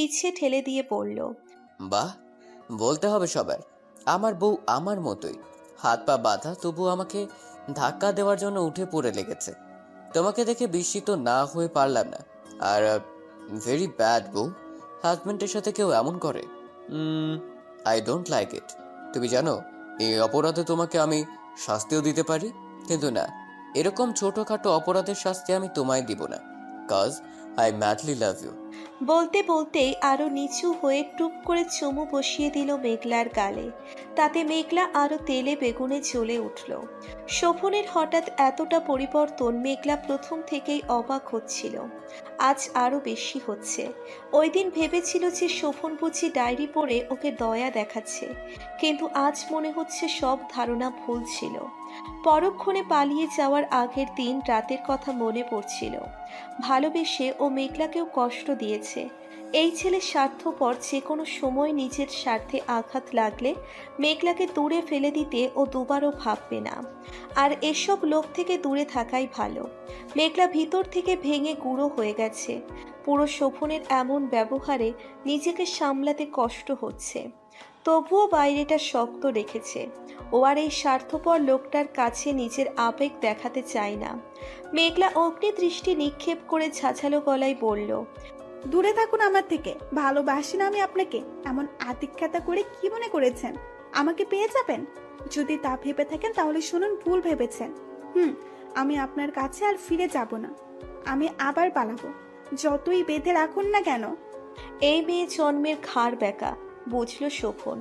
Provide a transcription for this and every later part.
পিছে ঠেলে দিয়ে বলল, বাহ, বলতে হবে সবার, আমার বউ আমার মতোই, হাত পা বাঁধা তবু আমাকে ধাক্কা দেওয়ার জন্য উঠে পড়ে লেগেছে। তোমাকে দেখে বিস্মিত না হয়ে পারলাম না। আর ভেরি ব্যাড বউ, হাজবেন্ডের সাথে কেউ এমন করে? I don't like it. তুমি জানো, এই অপরাধে তোমাকে আমি শাস্তিও দিতে পারি, কিন্তু না, এরকম ছোটখাটো অপরাধের শাস্তি আমি তোমায় দিব না, cause I madly love you. বলতে বলতেই আরো নিচু হয়ে টুপ করে চুমু বসিয়ে দিল মেঘলার গালে। তাতে মেঘলা আরো তেলে বেগুনে জ্বলে উঠল। শোভনের হঠাৎ এতটা পরিবর্তন মেঘলা প্রথম থেকেই অবাক হচ্ছিল, আজ আরো বেশি হচ্ছে। ওই দিন ভেবেছিল যে শোভন বুঝি ডায়েরি পড়ে ওকে দয়া দেখাচ্ছে, কিন্তু আজ মনে হচ্ছে সব ধারণা ভুল ছিল। পরক্ষণে পালিয়ে যাওয়ার আগের দিন রাতের কথা মনে পড়ছিল। ভালোবেসে ও মেঘলাকেও কষ্ট দিয়েছে। এই ছেলে স্বার্থপর, যে কোনো সময় নিজের স্বার্থে আঘাত লাগলে মেঘলাকে দূরে ফেলে দিতে ও দুবারও ভাববে না। আর এসব লোক থেকে দূরে থাকাই ভালো। মেঘলা ভিতর থেকে ভেঙে গুঁড়ো হয়ে গেছে। পুরো শোভনের এমন ব্যবহারে নিজেকে সামলাতে কষ্ট হচ্ছে, তবুও বাইরেটা শক্ত রেখেছে। ও আর এই স্বার্থপর লোকটার কাছে নিজের আবেগ দেখাতে চায় না। মেঘলা অগ্নি দৃষ্টি নিক্ষেপ করে ঝাঁঝালো গলায় বলল, দূরে থাকুন আমার থেকে। ভালোবাসি না আমি আপনাকে? এমন আতিখ্যাতা করে কি মনে করেছেন আমাকে পেয়ে যাবেন? যদি তা ভেবে থাকেন তাহলে শুনুন, ভুল ভেবেছেন। আমি আপনার কাছে আর ফিরে যাব না। আমি আবার পালাবো, যতই বেঁধে রাখুন না কেন। এই মেয়ে জন্মের ঘাড় ব্যাকা, বুঝল শোভন।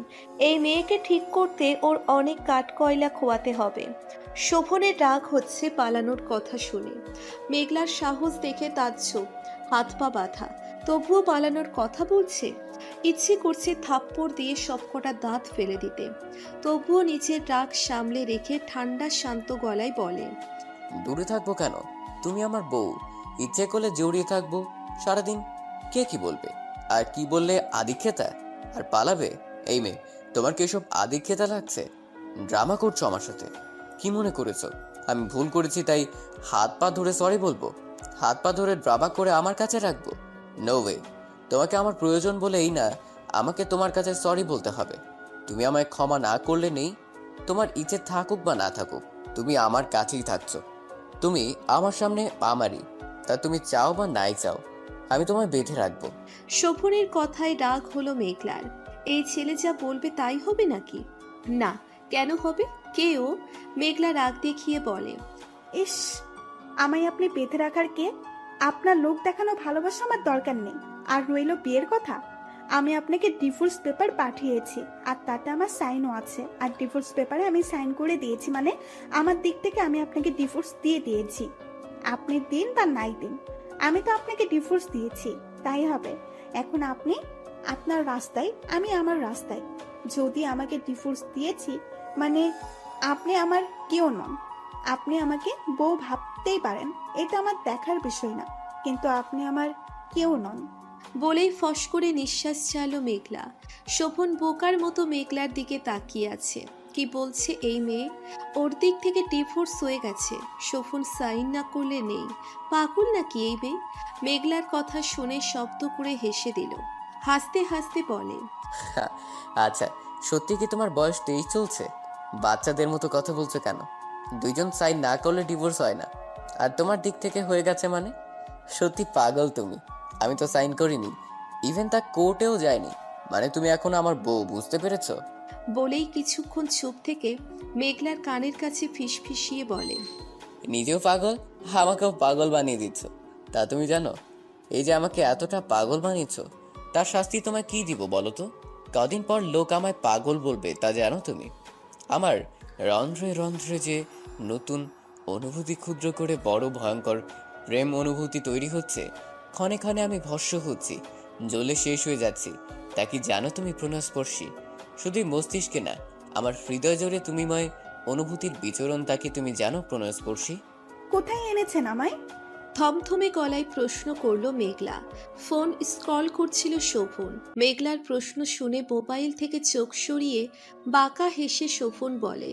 এই মেয়েকে ঠিক করতে ওর অনেক কাঠকয়লা খোয়াতে হবে। শোভনের রাগ হচ্ছে পালানোর কথা শুনে। মেঘলার সাহস দেখে তাজ্জব, হাত পা বাঁধা, তবুও পালানোর কথা বলছে। ইচ্ছে করছে থাপ্পড় দিয়ে সবকটা দাঁত ফেলে দিতে, তবুও নিজের রাগ সামলে রেখে ঠান্ডা শান্ত গলায় বলে, দূরে থাকবো কেন? তুমি আমার বউ, ইচ্ছে করলে জড়িয়ে থাকবো সারাদিন। কে কি বলবে? আর কি বললে আদিক্ষেতা? আর পালাবে? এই মেয়ে, তোমার কি এসব আদিক্ষেতা লাগছে? ড্রামা করছো আমার সাথে? কি মনে করেছো আমি ভুল করেছি তাই হাত পা ধরে সরি বলবো? হাত পা ধরে ড্রামা করে আমার কাছে রাখবো? No way. তোমাকে আমার প্রয়োজন বলেই না আমাকে তোমার কাছে সরি বলতে হবে। তুমি আমায় ক্ষমা না করলে নেই, তোমার ইচ্ছে থাকুক বা না থাকুক, তুমি আমার কাছেই থাকছো। তুমি আমার সামনে আমারই, তা তুমি চাও বা নাই চাও, আমি তোমায় বেঁধে রাখবো। শোভনের কথায় রাগ হলো মেঘলার। এই ছেলে যা বলবে তাই হবে নাকি? না, কেন হবে? কে ও? মেঘলা রাগ দেখিয়ে বলে, ইস, আমায় আপনি বেঁধে রাখার কে? আপনার লোক দেখানো ভালোবাসা আমার দরকার নেই। আর রইল বিয়ের কথা, আমি আপনাকে ডিভোর্স পেপার পাঠিয়েছি, আর তাতে আমার সাইনও আছে। আর ডিভোর্স পেপারে আমি সাইন করে দিয়েছি, মানে আমার দিক থেকে আমি আপনাকে ডিভোর্স দিয়ে দিয়েছি। আপনি দিন বা নাই দিন, আমি তো আপনাকে ডিভোর্স দিয়েছি, তাই হবে। এখন আপনি আপনার রাস্তায়, আমি আমার রাস্তায়। যদি আমাকে ডিভোর্স দিয়েছি মানে আপনি আমার কেউ নন। আপনি আমাকে বউ ভাবতেই পারেন, এটা আমার দেখার বিষয় না, কিন্তু আপনি আমার কেউ নন। বলেই ফস করে নিঃশ্বাস ছাড়লো মেঘলা। শোভন বোকার মতো মেঘলার দিকে তাকিয়ে আছে। কি বলছে এই মেয়ে? ওর দিক থেকে ডিভোর্স হয়ে গেছে, শোভন সাইন না করলে নেই। পাগল নাকি এই মেয়ে? মেঘলার কথা শুনে শব্দ করে হেসে দিল। হাসতে হাসতে বলে, আচ্ছা, সত্যি কি তোমার বয়স 23 চলছে? বাচ্চাদের মতো কথা বলছো কেন? দুইজন সাইন না করলে ডিভোর্স হয় না, আর তোমার দিক থেকে হয়ে গেছে মানে? সত্যি পাগল তুমি। আমি তো সাইন করিনি, ইভেন তা কোর্টেও যায়নি, মানে তুমি এখন আমার বউ, বুঝতে পেরেছো? বলেই কিছুক্ষণ চুপ থেকে মেঘলার কানের কাছে ফিসফিসিয়ে বলে, নিজেও পাগল, আমাকেও পাগল বানিয়ে দিচ্ছ। তা তুমি জানো, এই যে আমাকে এতটা পাগল বানিয়েছো, তার শাস্তি তোমায় কি দিব বলো তো? কদিন পর লোক আমায় পাগল বলবে, তা জানো তুমি? আমার রন্ধ্রে রন্ধ্রে যে নতুন অনুভূতি ক্ষুদ্র করে বড় ভয়ঙ্কর প্রেম অনুভূতি তৈরি হচ্ছে, ক্ষণে ক্ষণে আমি ভস্ম হচ্ছি, জ্বলে শেষ হয়ে যাচ্ছি। তা কি জানো তুমি প্রণয়স্পর্শী? শুধুই মস্তিষ্কে না, আমার হৃদয় জুড়ে তুমিময় অনুভূতির বিচরণ, তা কি তুমি জানো প্রণয়স্পর্শী? কোথায় এনেছেন আমায়? থমথমে গলায় প্রশ্ন করলো মেঘলা। ফোন স্ক্রল করছিল শোভন। মেঘলার প্রশ্ন শুনে মোবাইল থেকে চোখ সরিয়ে বাঁকা হেসে শোভন বলে,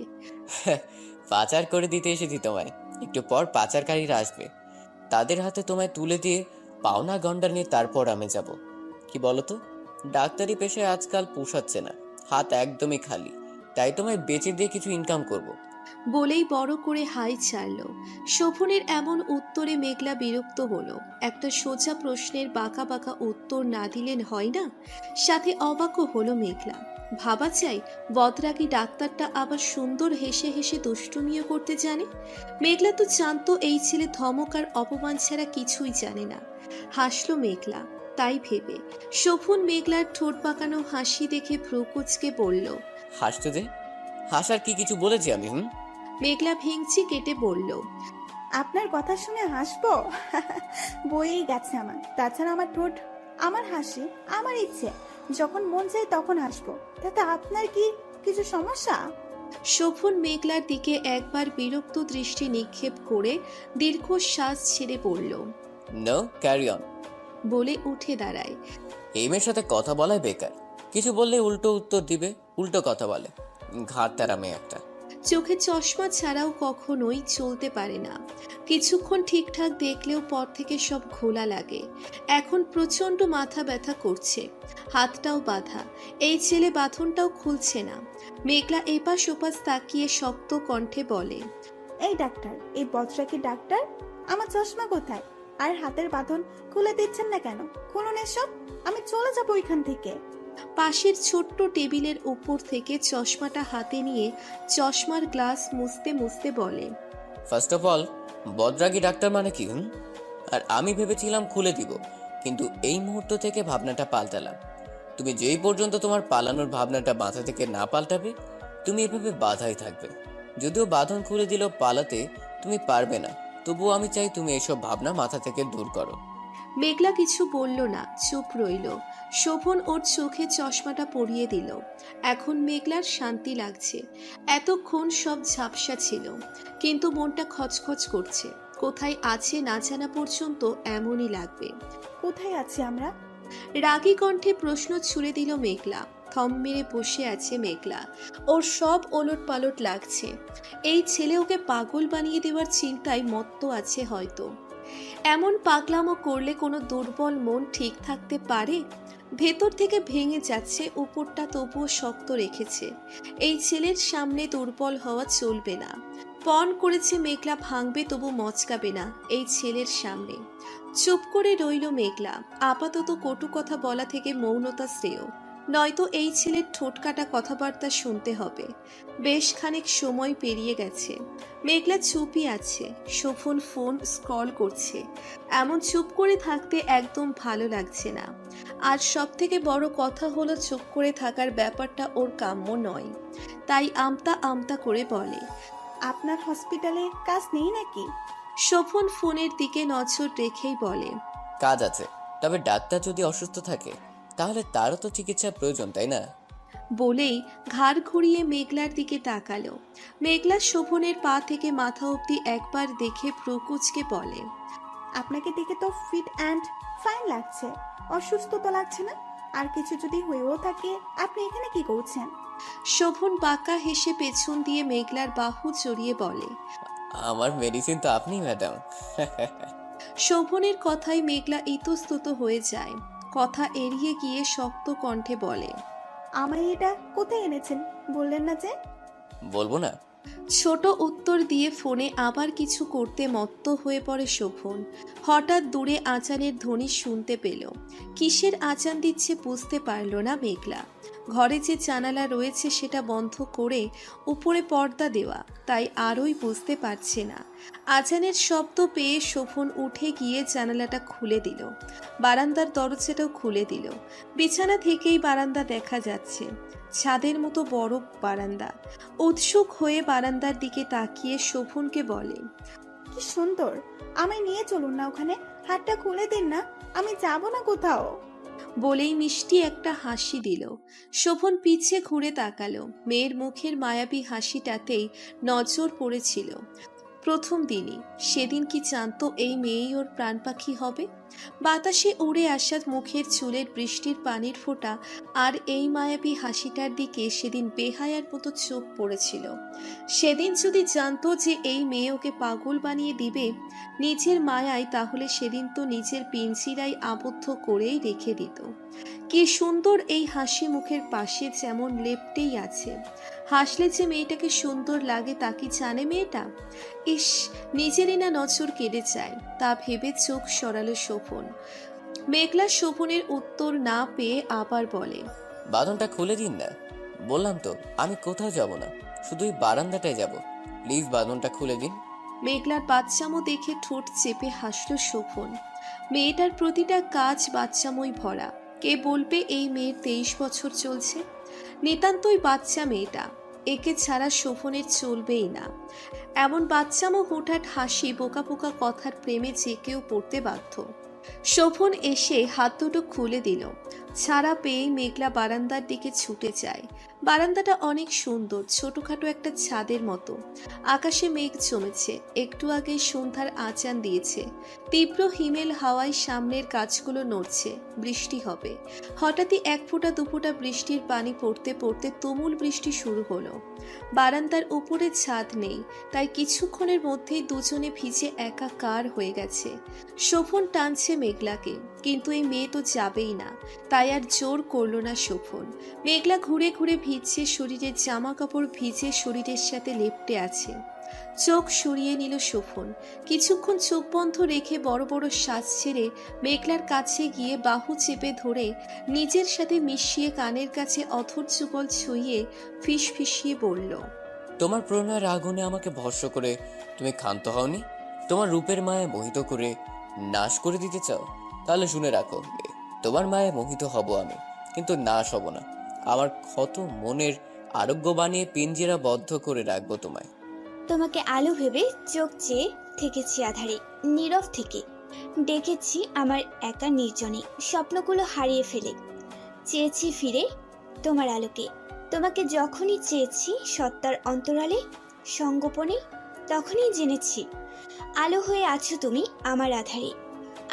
পাচার করে দিতে এসেছি তোমায়। একটু পর পাচারকারীরা আসবে, তাদের হাতে তোমায় তুলে দিয়ে পাওনা গন্ডা নিয়ে তারপর আমি যাব। কি বলো তো, ডাক্তারি পেশায় আজকাল পোষাচ্ছে না, হাত একদমই খালি, তাই তোমায় বেচে দিয়ে কিছু ইনকাম করব। বলেই বড় করে হাই ছাড়ল। শোভনের এমন উত্তরে মেঘলা বিরক্ত হলো। একটা সোজা প্রশ্নের বাঁকা বাঁকা উত্তর না দিলেন হয় না। সাথে অবাকও হলো মেঘলা। ভাবা চাই বদরাগী ডাক্তারটা আবার সুন্দর হেসে হেসে দুষ্টুমিও করতে জানে। মেঘলা তো জানতো এই ছেলে ধমক আর অপমান ছাড়া কিছুই জানে না। হাসলো মেঘলা তাই ভেবে। শোভন মেঘলার ঠোঁট পাকানো হাসি দেখে ভ্রু কুঁচকে বলল। হাসতে দে, হাসার কি কিছু বলেছি আমি? মেঘলা ভেঙচি কেটে বলল। আপনার কথা শুনে হাসবো? বইয়েই গেছে আমার। তাছাড়া আমার ঠোঁট, আমার হাসি, আমার ইচ্ছে, যখন মন চায় তখন হাসবো। তাতে আপনার কি কিছু সমস্যা? শোভন মেঘলার দিকে একবার বিরক্ত দৃষ্টি নিক্ষেপ করে দীর্ঘশ্বাস ছেড়ে পড়ল। No, carry on. বলে উঠে দাঁড়ায়। এই মেয়ের সাথে কথা বলাই বেকার, কিছু বললে উল্টো উত্তর দিবে, উল্টো কথা বলে, ঘাট তারা মেয়ে একটা। চোখে চশমা ছাড়াও কখনোই চলতে পারে না। কিছুক্ষণ ঠিকঠাক দেখলেও পর থেকে সব ঘোলা লাগে। এখন প্রচণ্ড মাথা ব্যথা করছে, হাতটাও বাঁধা। এই ছেলে বাঁধনটাও খুলছে না। মেঘলা এপাশ ওপাশ তাকিয়ে শক্ত কণ্ঠে বলে। এই ডাক্তার, এই বজ্রা কি ডাক্তার? আমার চশমা কোথায়? আর হাতের বাঁধন খুলে দিচ্ছেন না কেন? খুলুন এসব, আমি চলে যাবো এখান থেকে। পাশের ছোট্ট টেবিলের উপর থেকে চশমাটা হাতে নিয়ে চশমার গ্লাস মুছতে মুছতে বলে। ফার্স্ট অফ অল, বদরাগী ডাক্তার মানে কি? আর আমি ভেবেছিলাম খুলে দিব, কিন্তু এই মুহূর্ত থেকে ভাবনাটা পাল্টালাম। তুমি যেই পর্যন্ত তোমার পালানোর ভাবনাটা মাথা থেকে না পাল্টাবে, তুমি এভাবে বাধাই থাকবে। যদিও বাঁধন খুলে দিলেও পালাতে তুমি পারবে না, তবুও আমি চাই তুমি এসব ভাবনা মাথা থেকে দূর করো। মেঘলা কিছু বলল না, চুপ রইল। শোভন ওর চোখে চশমাটা পরিয়ে দিল। এখন মেঘলার শান্তি লাগছে। এতক্ষণ সব ঝাপসা ছিল, কিন্তু মনটা খচখচ করছে। কোথায় আছে না জানা পর্যন্ত এমনই লাগবে। কোথায় আছি আমরা? রাগী কণ্ঠে প্রশ্ন ছুড়ে দিল মেঘলা। থম মেরে বসে আছে মেঘলা। ওর সব ওলট পালট লাগছে। এই ছেলে ওকে পাগল বানিয়ে দেওয়ার চিন্তায় মত্ত আছে হয়তো। এমন পাগলামো করলে কোনো দুর্বল মন ঠিক থাকতে পারে? ভেতর থেকে ভেঙে যাচ্ছে, উপরটা তবুও শক্ত রেখেছে। এই ছেলের সামনে দুর্বল হওয়া চলবে না। পণ করেছে মেঘলা ভাঙবে তবু মচকাবে না এই ছেলের সামনে। চুপ করে রইল মেঘলা। আপাতত কটু কথা বলা থেকে মৌনতা শ্রেয়, নয়তো এই ছেলের ঠোঁটকাটা কথাবার্তা শুনতে হবে। বেশ খানিক সময় পেরিয়ে গেছে। মেঘলা চুপই আছে। শোভন ফোন স্ক্রল করছে। এমন চুপ করে থাকতে একদম ভালো লাগছে না। আর সব থেকে বড় কথা হলো চুপ করে থাকার ব্যাপারটা ওর কাম্য নয়। তাই আমতা আমতা করে বলে। আপনার হসপিটালে কাজ নেই নাকি? শোভন ফোনের দিকে নজর রেখেই বলে। কাজ আছে, তবে ডাক্তার যদি অসুস্থ থাকে তাহলে তারও তো চিকিৎসার প্রয়োজন, তাই না? বলেই ঘাড় ঘুরিয়ে মেঘলার দিকে তাকালো। মেঘলা শোভনের পা থেকে মাথা অবধি একবার দেখে ভ্রু কুঁচকে বলে। আপনাকে দেখে তো ফিট অ্যান্ড ফাইন লাগছে। অসুস্থ তো লাগছে না? আর কিছু যদি হয়েও থাকে, আপনি এখানে কি করছেন? শোভন বাঁকা হেসে পেছন দিয়ে মেঘলার বাহু জড়িয়ে বলে। আমার মেডিসিন তো আপনি, ম্যাডাম। শোভনের কথায় মেঘলা ইতস্তত হয়ে যায়। কথা এড়িয়ে গিয়ে শক্ত কণ্ঠে বলে। আমায় এটা কোথায় এনেছেন বললেন না যে? বলবো না। ছোট উত্তর দিয়ে ফোনে আবার কিছু করতে মত্ত হয়ে পড়ে শোভন। হঠাৎ দূরে আজানের ধ্বনি শুনতে পেল। কিসের আজান দিচ্ছে বুঝতে পারল না মেঘলা। ঘরে যে জানালা রয়েছে সেটা বন্ধ করে উপরে পর্দা দেওয়া, তাই আরই বুঝতে পারছে না। আজানের শব্দ পেয়ে শোভন উঠে গিয়ে জানালাটা খুলে দিল। বারান্দার দরজাটাও খুলে দিল। বিছানা থেকেই বারান্দা দেখা যাচ্ছে। ছাদের মতো বড় বারান্দা। উৎসুক হয়ে বারান্দার দিকে তাকিয়ে শোভনকে বলে। কি সুন্দর, আমায় নিয়ে চলুন না ওখানে। হাতটা খুলে দিন না, আমি যাব না কোথাও। বলেই মিষ্টি একটা হাসি দিল। শোভন পিছে ঘুরে তাকালো। মেয়ের মুখের মায়াবী হাসিটাতেই নজর পড়েছিল। প্রথম দিনই। সেদিন কি জানতো এই মেয়েই ওর প্রাণ পাখি হবে? বাতাসে উড়ে আসা মুখের চুলের বৃষ্টির পানির ফোঁটা আর এই মায়াবী হাসিটার দিকে সেদিন বেহায়ার মতো চোখ পড়েছিল। সেদিন যদি জানতো যে এই মেয়ে ওকে পাগল বানিয়ে দিবে নিজের মায়ায়, তাহলে সেদিন তো নিজের পিঞ্জিরায় আবদ্ধ করেই রেখে দিত। কি সুন্দর এই হাসি মুখের পাশে যেমন লেপ্টেই আছে। হাসলে যে মেয়েটাকে সুন্দর লাগে তা কি জানে মেয়েটা? ইস, নিজেরই না নজর কেড়ে যায়, তা ভেবে চোখ সরালো শোভন। মেঘলা শোভনের উত্তর না পেয়ে আবার বলে, বাঁধনটা খুলে দিন না। বললাম তো আমি কোথাও যাব না, শুধু এই বারান্দাটায় যাব। প্লিজ বাঁধনটা খুলে দিন। মেঘলার বাচ্চামো দেখে ঠোঁট চেপে হাসল শোভন। মেয়েটার প্রতিটা কাজ বাচ্চাময় ভরা। কে বলবে এই মেয়ের 23 বছর চলছে? নিতান্তই বাচ্চা মেয়েটা, একে ছাড়া শোভনের চলবেই না। এমন বাচ্চামো হুটহাট হাসি বোকা বোকা কথার প্রেমে যে কেউ পড়তে বাধ্য। শোভন এসে হাত দুটো খুলে দিল। ছাড়া পেয়ে মেঘলা বারান্দার দিকে ছুটে যায়। বারান্দাটা অনেক সুন্দর, ছোটখাটো একটা ছাদের মতো। আকাশে মেঘ জমেছে, একটু আগে সন্ধ্যার আচান দিয়েছে। তীব্র হিমেল হাওয়ায় সামনের গাছগুলো নড়ছে, বৃষ্টি হবে। হঠাৎই এক ফোঁটা দুফোঁটা বৃষ্টির পানি পড়তে পড়তে তুমুল বৃষ্টি শুরু হলো। বারান্দার উপরে ছাদ নেই, তাই কিছুক্ষণের মধ্যেই দুজনে ভিজে একাকার হয়ে গেছে। শোভন টানছে মেঘলাকে, কিন্তু এই মেয়ে তো যাবেই না, তাই আর জোর করলো না শোভন। মেঘলা ঘুরে ঘুরে ভিজছে, শরীরের জামা কাপড় ভিজে শরীরের সাথে লেপ্টে আছে। চোখ সরিয়ে নিল শোভন। কিছুক্ষণ চোখ বন্ধ রেখে বড় বড় শ্বাস ছেড়ে মেঘলার কাছে গিয়ে বাহু চেপে ধরে নিজের সাথে মিশিয়ে কানের কাছে অথর যুগল ছুঁয়ে ফিস ফিসিয়ে বলল, তোমার প্রণয়ের আগুনে আমাকে ভস্ম করে তুমি ক্ষান্ত হওনি? তোমার রূপের মায়ে মোহিত করে নাশ করে দিতে চাও? তাহলে শুনে রাখো, তোমার মায়ে মোহিত হব আমি, কিন্তু নাশ হব না। আমার ক্ষত মনের আরোগ্য বানিয়ে পিঞ্জিরা বদ্ধ করে রাখবো তোমায়। তোমাকে আলো ভেবে চোখ চেয়ে থেকেছি আধারে, নীরব থেকে ডেকেছি আমার একা নির্জনে, স্বপ্নগুলো হারিয়ে ফেলে চেয়েছি ফিরে তোমার আলোকে। তোমাকে যখনই চেয়েছি সত্তার অন্তরালে সঙ্গোপনে, তখনই জেনেছি আলো হয়ে আছো তুমি আমার আধারে।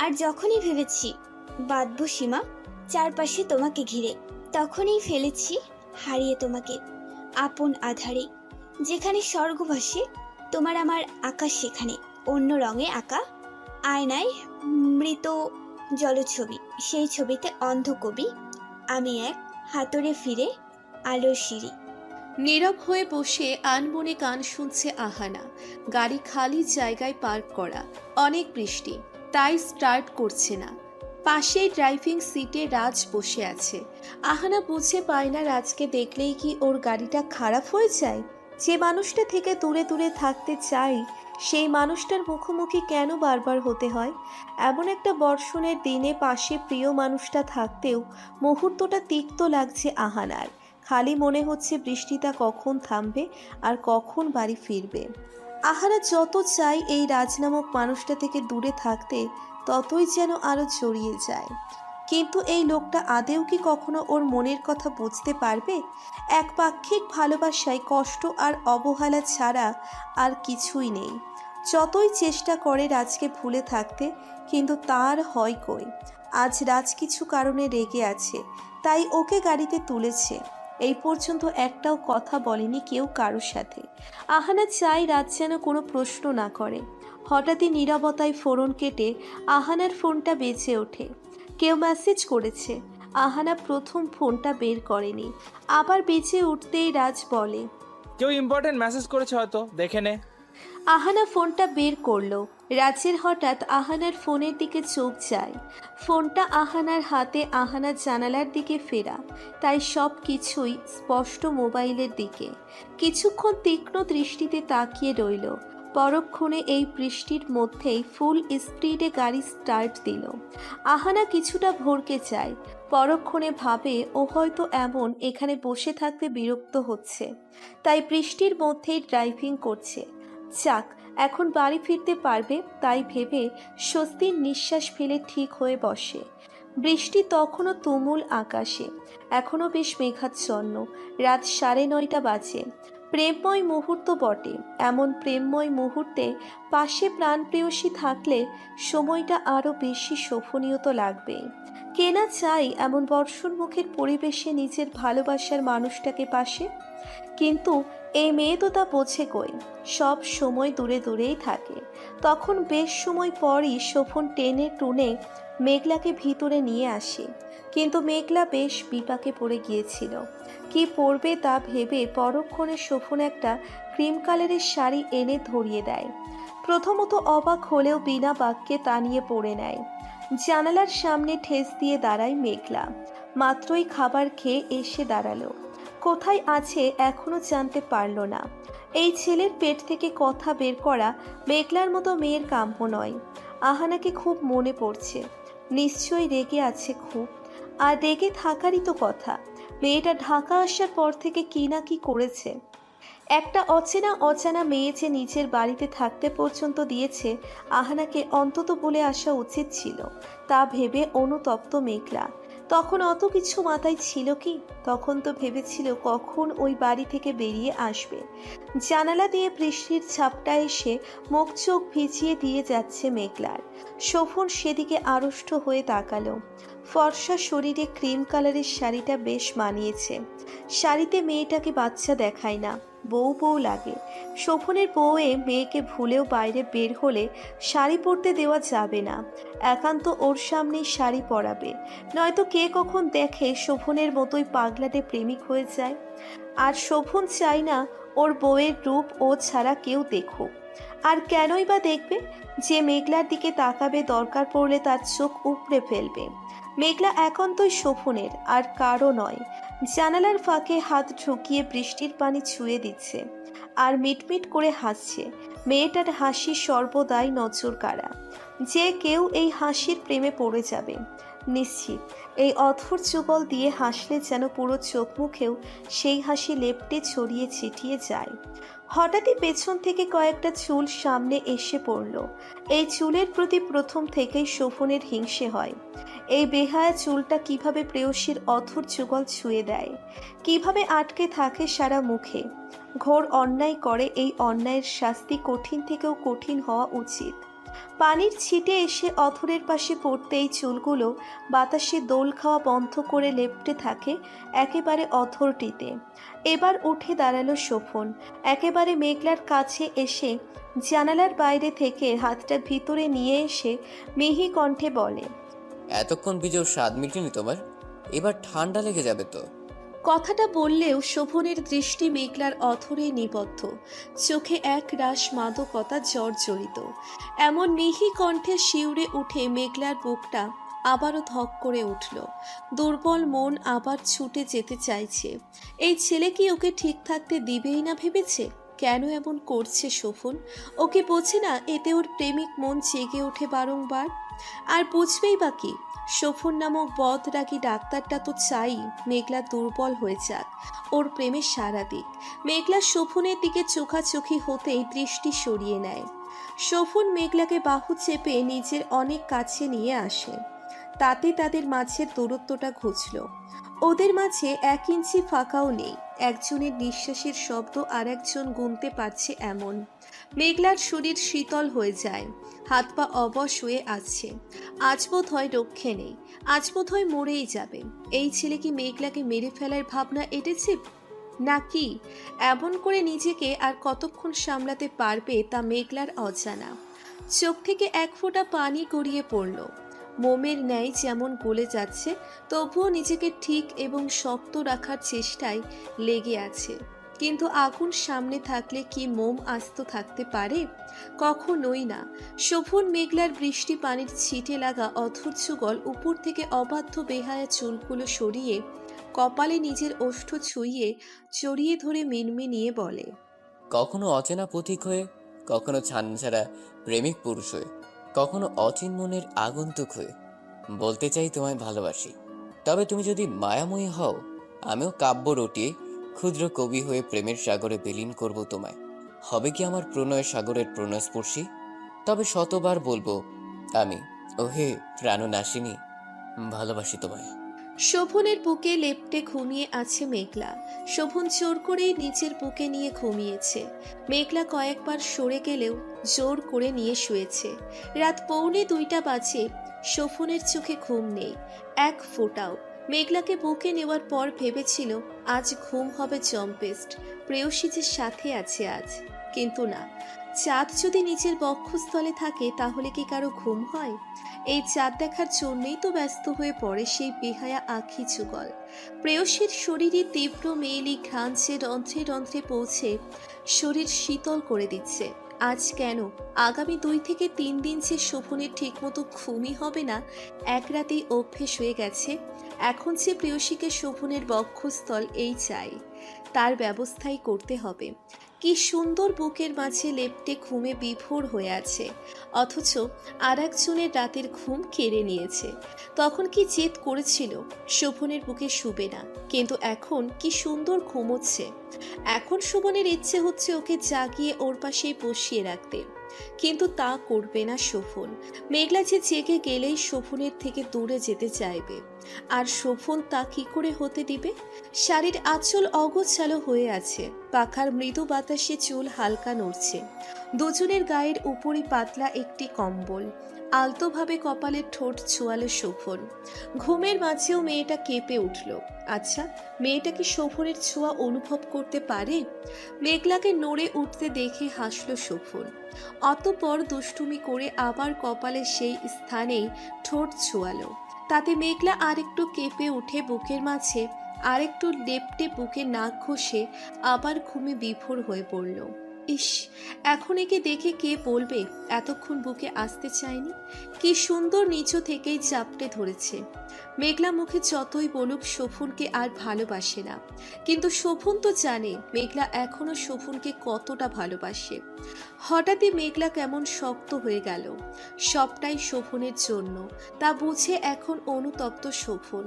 আর যখনই ভেবেছি বাঁধব সীমা চারপাশে তোমাকে ঘিরে, তখনই ফেলেছি হারিয়ে তোমাকে আপন আধারে। যেখানে স্বর্গ ভাসে তোমার আমার আকাশ, সেখানে অন্য রঙে আঁকা আয়নায় মৃত জলছবি, সেই ছবিতে অন্ধ কবি আমি এক হাতরে ফিরে আলোর সিঁড়ি। নীরব হয়ে বসে আনমনে গান শুনছে আহানা। গাড়ি খালি জায়গায় পার্ক করা, অনেক বৃষ্টি, তাই স্টার্ট করছে না। পাশেই ড্রাইভিং সিটে রাজ বসে আছে। আহানা বুঝে পায় না রাজকে দেখলেই কি ওর গাড়িটা খারাপ হয়ে যায়? যে মানুষটা থেকে দূরে দূরে থাকতে চাই সেই মানুষটার মুখোমুখি কেন বারবার হতে হয়? এমন একটা বর্ষণের দিনে পাশে প্রিয় মানুষটা থাকতেও মুহূর্তটা তিক্ত লাগছে আহানার। খালি মনে হচ্ছে বৃষ্টিটা কখন থামবে আর কখন বাড়ি ফিরবে। আহারা যত চাই এই রাজ নামক মানুষটা থেকে দূরে থাকতে, ততই যেন আরো জড়িয়ে যায়। কিন্তু এই লোকটা আদেও কি কখনো ওর মনের কথা বুঝতে পারবে? একপাক্ষিক ভালোবাসায় কষ্ট আর অবহেলা ছাড়া আর কিছুই নেই। যতই চেষ্টা করে রাজকে ভুলে থাকতে, কিন্তু তার হয় কই। আজ রাজ কিছু কারণে রেগে আছে, তাই ওকে গাড়িতে তুলেছে। এই পর্যন্ত একটাও কথা বলেনি কেউ কারোর সাথে। আহানা চাই রাজ যেন কোনো প্রশ্ন না করে। হঠাৎই নীরবতায় ফোন কেটে আহানার ফোনটা বেজে ওঠে। কেউ মেসেজ করেছে। আহানা প্রথম ফোনটা বের করেনি। আবার বেজে উঠতেই রাজ বলে, কেউ ইম্পর্টেন্ট মেসেজ করেছে, হয়তো দেখে নে। আহানা ফোনটা বের করলো। রাজের হঠাৎ আহানার ফোনের দিকে চোখ যায়। ফোনটা আহানার হাতে, আহানার জানালার দিকে ফেরা, তাই সব কিছুই স্পষ্ট মোবাইলের দিকে। কিছুক্ষণ তীক্ষ্ণ দৃষ্টিতে তাকিয়ে রইল। পরক্ষণে এই বৃষ্টির মধ্যেই ফুল স্পিডে গাড়ি স্টার্ট দিল। আহানা কিছুটা ভরকে যায়। পরক্ষণে ভাবে ও হয়তো এমন এখানে বসে থাকতে বিরক্ত হচ্ছে, তাই বৃষ্টির মধ্যেই ড্রাইভিং করছে। যাক, এখন বাড়ি ফিরতে পারবে, তাই ভেবে স্বস্তির নিঃশ্বাস ফেলে ঠিক হয়ে বসে। বৃষ্টি তখনও তুমুল আকাশে, এখনও বেশ মেঘাচ্ছন্ন। রাত 9:30 বাজে। প্রেমময় মুহূর্ত বটে। এমন প্রেমময় মুহূর্তে পাশে প্রাণপ্রেয়সী থাকলে সময়টা আরও বেশি শোভনীয় তো লাগবেই। কে না চাই এমন বর্ষণমুখের পরিবেশে নিজের ভালোবাসার মানুষটাকে পাশে। কিন্তু এই মেয়ে তো তা বোঝে কই, সব সময় দূরে দূরেই থাকে। তখন বেশ সময় পরই শোভন টেনে টুনে মেঘলাকে ভিতরে নিয়ে আসে। কিন্তু মেঘলা বেশ বিপাকে পড়ে গিয়েছিল। কি পরবে তা ভেবে পরক্ষণে শোভন একটা ক্রিম কালারের শাড়ি এনে ধরিয়ে দেয়। প্রথমত অবাক হলেও বিনা বাক্যে তা নিয়ে পরে নেয়। জানালার সামনে ঠেস দিয়ে দাঁড়ায় মেঘলা। মাত্রই খাবার খেয়ে এসে দাঁড়ালো। কোথায় আছে এখনো জানতে পারল না। এই ছেলের পেট থেকে কথা বের করা মেঘলার মতো মেয়ের কাম্য নয়। আহানাকে খুব মনে পড়ছে। নিশ্চয়ই রেগে আছে খুব। আর রেগে থাকারই তো কথা। মেয়েটা ঢাকা আসার পর থেকে কি না কি করেছে। একটা অজানা মেয়ে যে নিজের বাড়িতে থাকতে পর্যন্ত দিয়েছে, আহানাকে অন্তত বলে আসা উচিত ছিল। তা ভেবে অনুতপ্ত মেঘলা। তখন অত কিছু মাথায় ছিল কি? তখন তো ভেবেছিল কখন ওই বাড়ি থেকে বেরিয়ে আসবে। জানালা দিয়ে বৃষ্টির ঝাপটা এসে মুখ চোখ ভিজিয়ে দিয়ে যাচ্ছে মেঘলার। শোভন সেদিকে আড়ষ্ট হয়ে তাকালো। ফর্সা শরীরে ক্রিম কালারের শাড়িটা বেশ মানিয়েছে। শাড়িতে মেয়েটাকে বাচ্চা দেখায় না, বউ বউ লাগে। শোভনের বউয়ে মেয়েকে ভুলেও বাইরে বের হলে শাড়ি পরতে দেওয়া যাবে না। একান্ত ওর সামনেই শাড়ি পরাবে, নয়তো কে কখন দেখে শোভনের মতোই পাগলাটে প্রেমিক হয়ে যায়। আর শোভন চায় না ওর বউয়ের রূপ ও ছাড়া কেউ দেখুক। আর কেনই বা দেখবে? যে মেঘলার দিকে তাকাবে দরকার পড়লে তার চোখ উপড়ে ফেলবে। মেঘলা একান্তই শোভনের, আর কারও নয়। জানালার ফাঁকে হাত ঢুকিয়ে বৃষ্টির পানি ছুঁয়ে দিচ্ছে আর মিটমিট করে হাসছে। মেয়েটার হাসি সর্বদাই নজর কাড়া। যে কেউ এই হাসির প্রেমে পড়ে যাবে নিশ্চিত। এই অধর যুগল দিয়ে হাসলে যেন পুরো চোখ মুখেও সেই হাসি লেপ্টে ছড়িয়ে ছিটিয়ে যায়। হঠাৎই পেছন থেকে কয়েকটা চুল সামনে এসে পড়ল। এই চুলের প্রতি প্রথম থেকেই শোভনের হিংসে হয়। এই বেহায়া চুলটা কিভাবে প্রেয়সীর অধর যুগল ছুঁয়ে দেয়, কিভাবে আটকে থাকে সারা মুখে। ঘোর অন্যায় করে, এই অন্যায়ের শাস্তি কঠিন থেকেও কঠিন হওয়া উচিত। পানির ছিটে এসে অধরের পাশে পড়তেই চুলগুলো বাতাসে দোল খাওয়া বন্ধ করে লেপ্টে থাকে একেবারে অধরটিতে। এবার উঠে দাঁড়ালো শোভন। একেবারে মেঘলার কাছে এসে জানালার বাইরে থেকে হাতটা ভিতরে নিয়ে এসে মিহি কণ্ঠে বলে, এতক্ষণ ভিজেও স্বাদ মিটেনি তোমার? এবার ঠান্ডা লেগে যাবে তো। কথাটা বললেও শোভনের দৃষ্টি মেঘলার অথরে নিবদ্ধ। চোখে এক রাশ মাদকতা জর্জরিত। এমন মিহি কণ্ঠে শিউরে উঠে মেঘলার বুকটা আবারও ধক করে উঠল। দুর্বল মন আবার ছুটে যেতে চাইছে। এই ছেলে কি ওকে ঠিক থাকতে দিবেই না ভেবেছে? কেন এমন করছে শোভন? ওকে বোঝে না এতে ওর প্রেমিক মন জেগে ওঠে বারংবার? আর বুঝবেই বা কি? শোভন নামক বদরাগী ডাক্তারটা তো চাই মেঘলা দুর্বল হয়ে যাক, ওর প্রেমে সারা দিক। মেঘলা শোভনের দিকে চোখাচোখি হতেই দৃষ্টি সরিয়ে নেয়। শোভন মেঘলাকে বাহু চেপে নিজের অনেক কাছে নিয়ে আসে। তাতে তাদের মাঝের দূরত্বটা ঘুচল। ওদের মাঝে 1 ইঞ্চি ফাঁকাও নেই। একজনের নিঃশ্বাসের শব্দ আর একজন গুনতে পারছে এমন। মেঘলার শরীর শীতল হয়ে যায়, হাত পা অবশ হয়ে আছে। আজ বোধ হয় রক্ষে নেই, আজ বোধ হয় মরেই যাবে। এই ছেলে কি মেঘলাকে মেরে ফেলার ভাবনা এঁটেছে নাকি? এমন করে নিজেকে আর কতক্ষণ সামলাতে পারবে তা মেঘলার অজানা। চোখ থেকে এক ফোঁটা পানি গড়িয়ে পড়ল। মোমের ন্যায় যেমন গলে যাচ্ছে, তবুও নিজেকে ঠিক এবং শক্ত রাখার চেষ্টায় লেগে আছে। কিন্তু আগুন সামনে থাকলে কি মোম আস্ত থাকতে পারে? কখনোই না। শোভন মেঘলার বৃষ্টি পানির ছিটে লাগা অধর যুগল উপর থেকে অবাধ্য বেহায়া চুলগুলো সরিয়ে কপালে নিজের ওষ্ঠ ছুঁয়ে জড়িয়ে ধরে মিনমিনিয়ে বলে, কখনো অচেনা পথিক হয়ে, কখনো ছানছাড়া প্রেমিক পুরুষ হয়ে, কখনো অচিন মনের আগন্তুক হয়ে বলতে চাই তোমায় ভালোবাসি। তবে তুমি যদি মায়াময়ী হও, আমিও কাব্য রটিয়ে ক্ষুদ্র কবি হয়ে প্রেমের সাগরে বিলীন করব তোমায়। হবে কি আমার প্রণয় সাগরের প্রণয়স্পর্শী? তবে শতবার বলবো আমি, ওহে প্রাণনাশিনী, ভালোবাসি তোমায়। শোভনের বুকে লেপ্টে ঘুমিয়ে আছে মেঘলা। শোভন জোর করেই নিচের বুকে নিয়ে ঘুমিয়েছে। মেঘলা কয়েকবার সরে গেলেও জোর করে নিয়ে শুয়েছে। রাত 1:45 বাজে। শোভনের চোখে ঘুম নেই, এক ফোঁটাও। মেঘলাকে বুকে নেওয়ার পর ভেবেছিল আজ ঘুম হবে জম্পেস্ট, প্রেয়সী যে সাথে আছে আজ। কিন্তু না, চাঁদ যদি নিচের বক্ষস্থলে থাকে তাহলে কি কারো ঘুম হয়? এই চাঁদ দেখার জন্যই তো ব্যস্ত হয়ে পড়ে সেই বেহায়া আঁখি যুগল। প্রেয়সীর শরীরে তীব্র মেয়েলি ঘ্রাণ যে রন্ধ্রে রন্ধ্রে পৌঁছে শরীর শীতল করে দিচ্ছে। আজ কেন আগামী 2 থেকে 3 দিন যে শোভনের ঠিকমতো ঘুমই হবে না, এক রাতেই অভ্যেস হয়ে গেছে। এখন যে প্রেয়সীকে শোভনের বক্ষস্থল এই চাই, তার ব্যবস্থাই করতে হবে। কি সুন্দর বুকের মাঝে লেপ্টে ঘুমে বিভোর হয়ে আছে, অথচ আর একজনের রাতের ঘুম কেড়ে নিয়েছে। তখন কি জেদ করেছিল শোভনের বুকে শুবে না, কিন্তু এখন কি সুন্দর ঘুমোচ্ছে। এখন শোভনের ইচ্ছে হচ্ছে ওকে জাগিয়ে ওর পাশেই বসিয়ে রাখতে, কিন্তু তা করবে না শোভন। মেঘলা যে জেগে গেলেই শোভনের থেকে দূরে যেতে চাইবে, আর শোভন তা কি করে হতে দিবে? শাড়ির আঁচল অগোছালো হয়ে আছে, পাখার মৃদু বাতাসে চুল হালকা নড়ছে। দুজনের গায়ের উপরই পাতলা একটি কম্বল। আলতোভাবে কপালের ঠোঁট ছোঁয়ালো শোভন। ঘুমের মাঝেও মেয়েটা কেঁপে উঠল। আচ্ছা, মেয়েটা কি শোভনের ছোঁয়া অনুভব করতে পারে? মেঘলাকে নড়ে উঠতে দেখে হাসল শোভন। অতঃপর দুষ্টুমি করে আবার কপালে সেই স্থানেই ঠোঁট ছোঁয়ালো। তাতে মেঘলা আরেকটু কেঁপে উঠে বুকের মাঝে আরেকটু লেপ্টে বুকে নাক ঘষে আবার ঘুমে বিভোর হয়ে পড়ল। ইস, এখন একে দেখে কে বলবে এতক্ষণ বুকে আসতে চায়নি? কি সুন্দর নিচু থেকেই চাপটে ধরেছে। মেঘলা মুখে যতই বলুক শোভনকে আর ভালোবাসে না, কিন্তু শোভন তো জানে মেঘলা এখনো শোভনকে কতটা ভালোবাসে। হঠাৎই মেঘলা কেমন শক্ত হয়ে গেল। সবটাই শোভনের জন্য, তা বুঝে এখন অনুতপ্ত শোভন।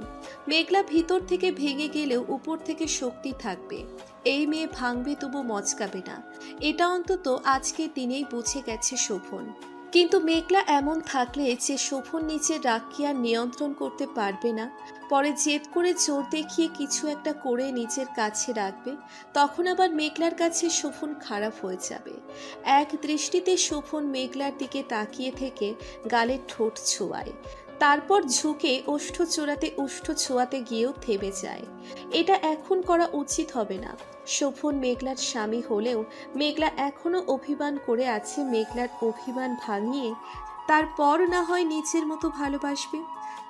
মেঘলা ভিতর থেকে ভেঙে গেলেও উপর থেকে শক্তি থাকবে। এই মেয়ে ভাঙবে তবু মচকাবে না, এটা অন্তত আজকের দিনেই বুঝে গেছে শোভন। কিন্তু মেঘলা এমন থাকলে যে শোভন নিচে রাগ কি আর নিয়ন্ত্রণ করতে পারবে না, পরে জেদ করে জোর দেখিয়ে কিছু একটা করে নিজের কাছে রাখবে, তখন আবার মেঘলার কাছে শোভন খারাপ হয়ে যাবে। এক দৃষ্টিতে শোভন মেঘলার দিকে তাকিয়ে থেকে গালের ঠোঁট ছোঁয়ায়, তারপর ঝুঁকে ওষ্ঠ চোরাতে ওষ্ঠ ছোঁয়াতে গিয়েও থেমে যায়। এটা এখন করা উচিত হবে না। শোভন মেঘলার স্বামী হলেও মেঘলা এখনো অভিমান করে আছে। মেঘলার অভিমান ভাঙিয়ে তারপর না হয় নিজের মতো ভালোবাসবে।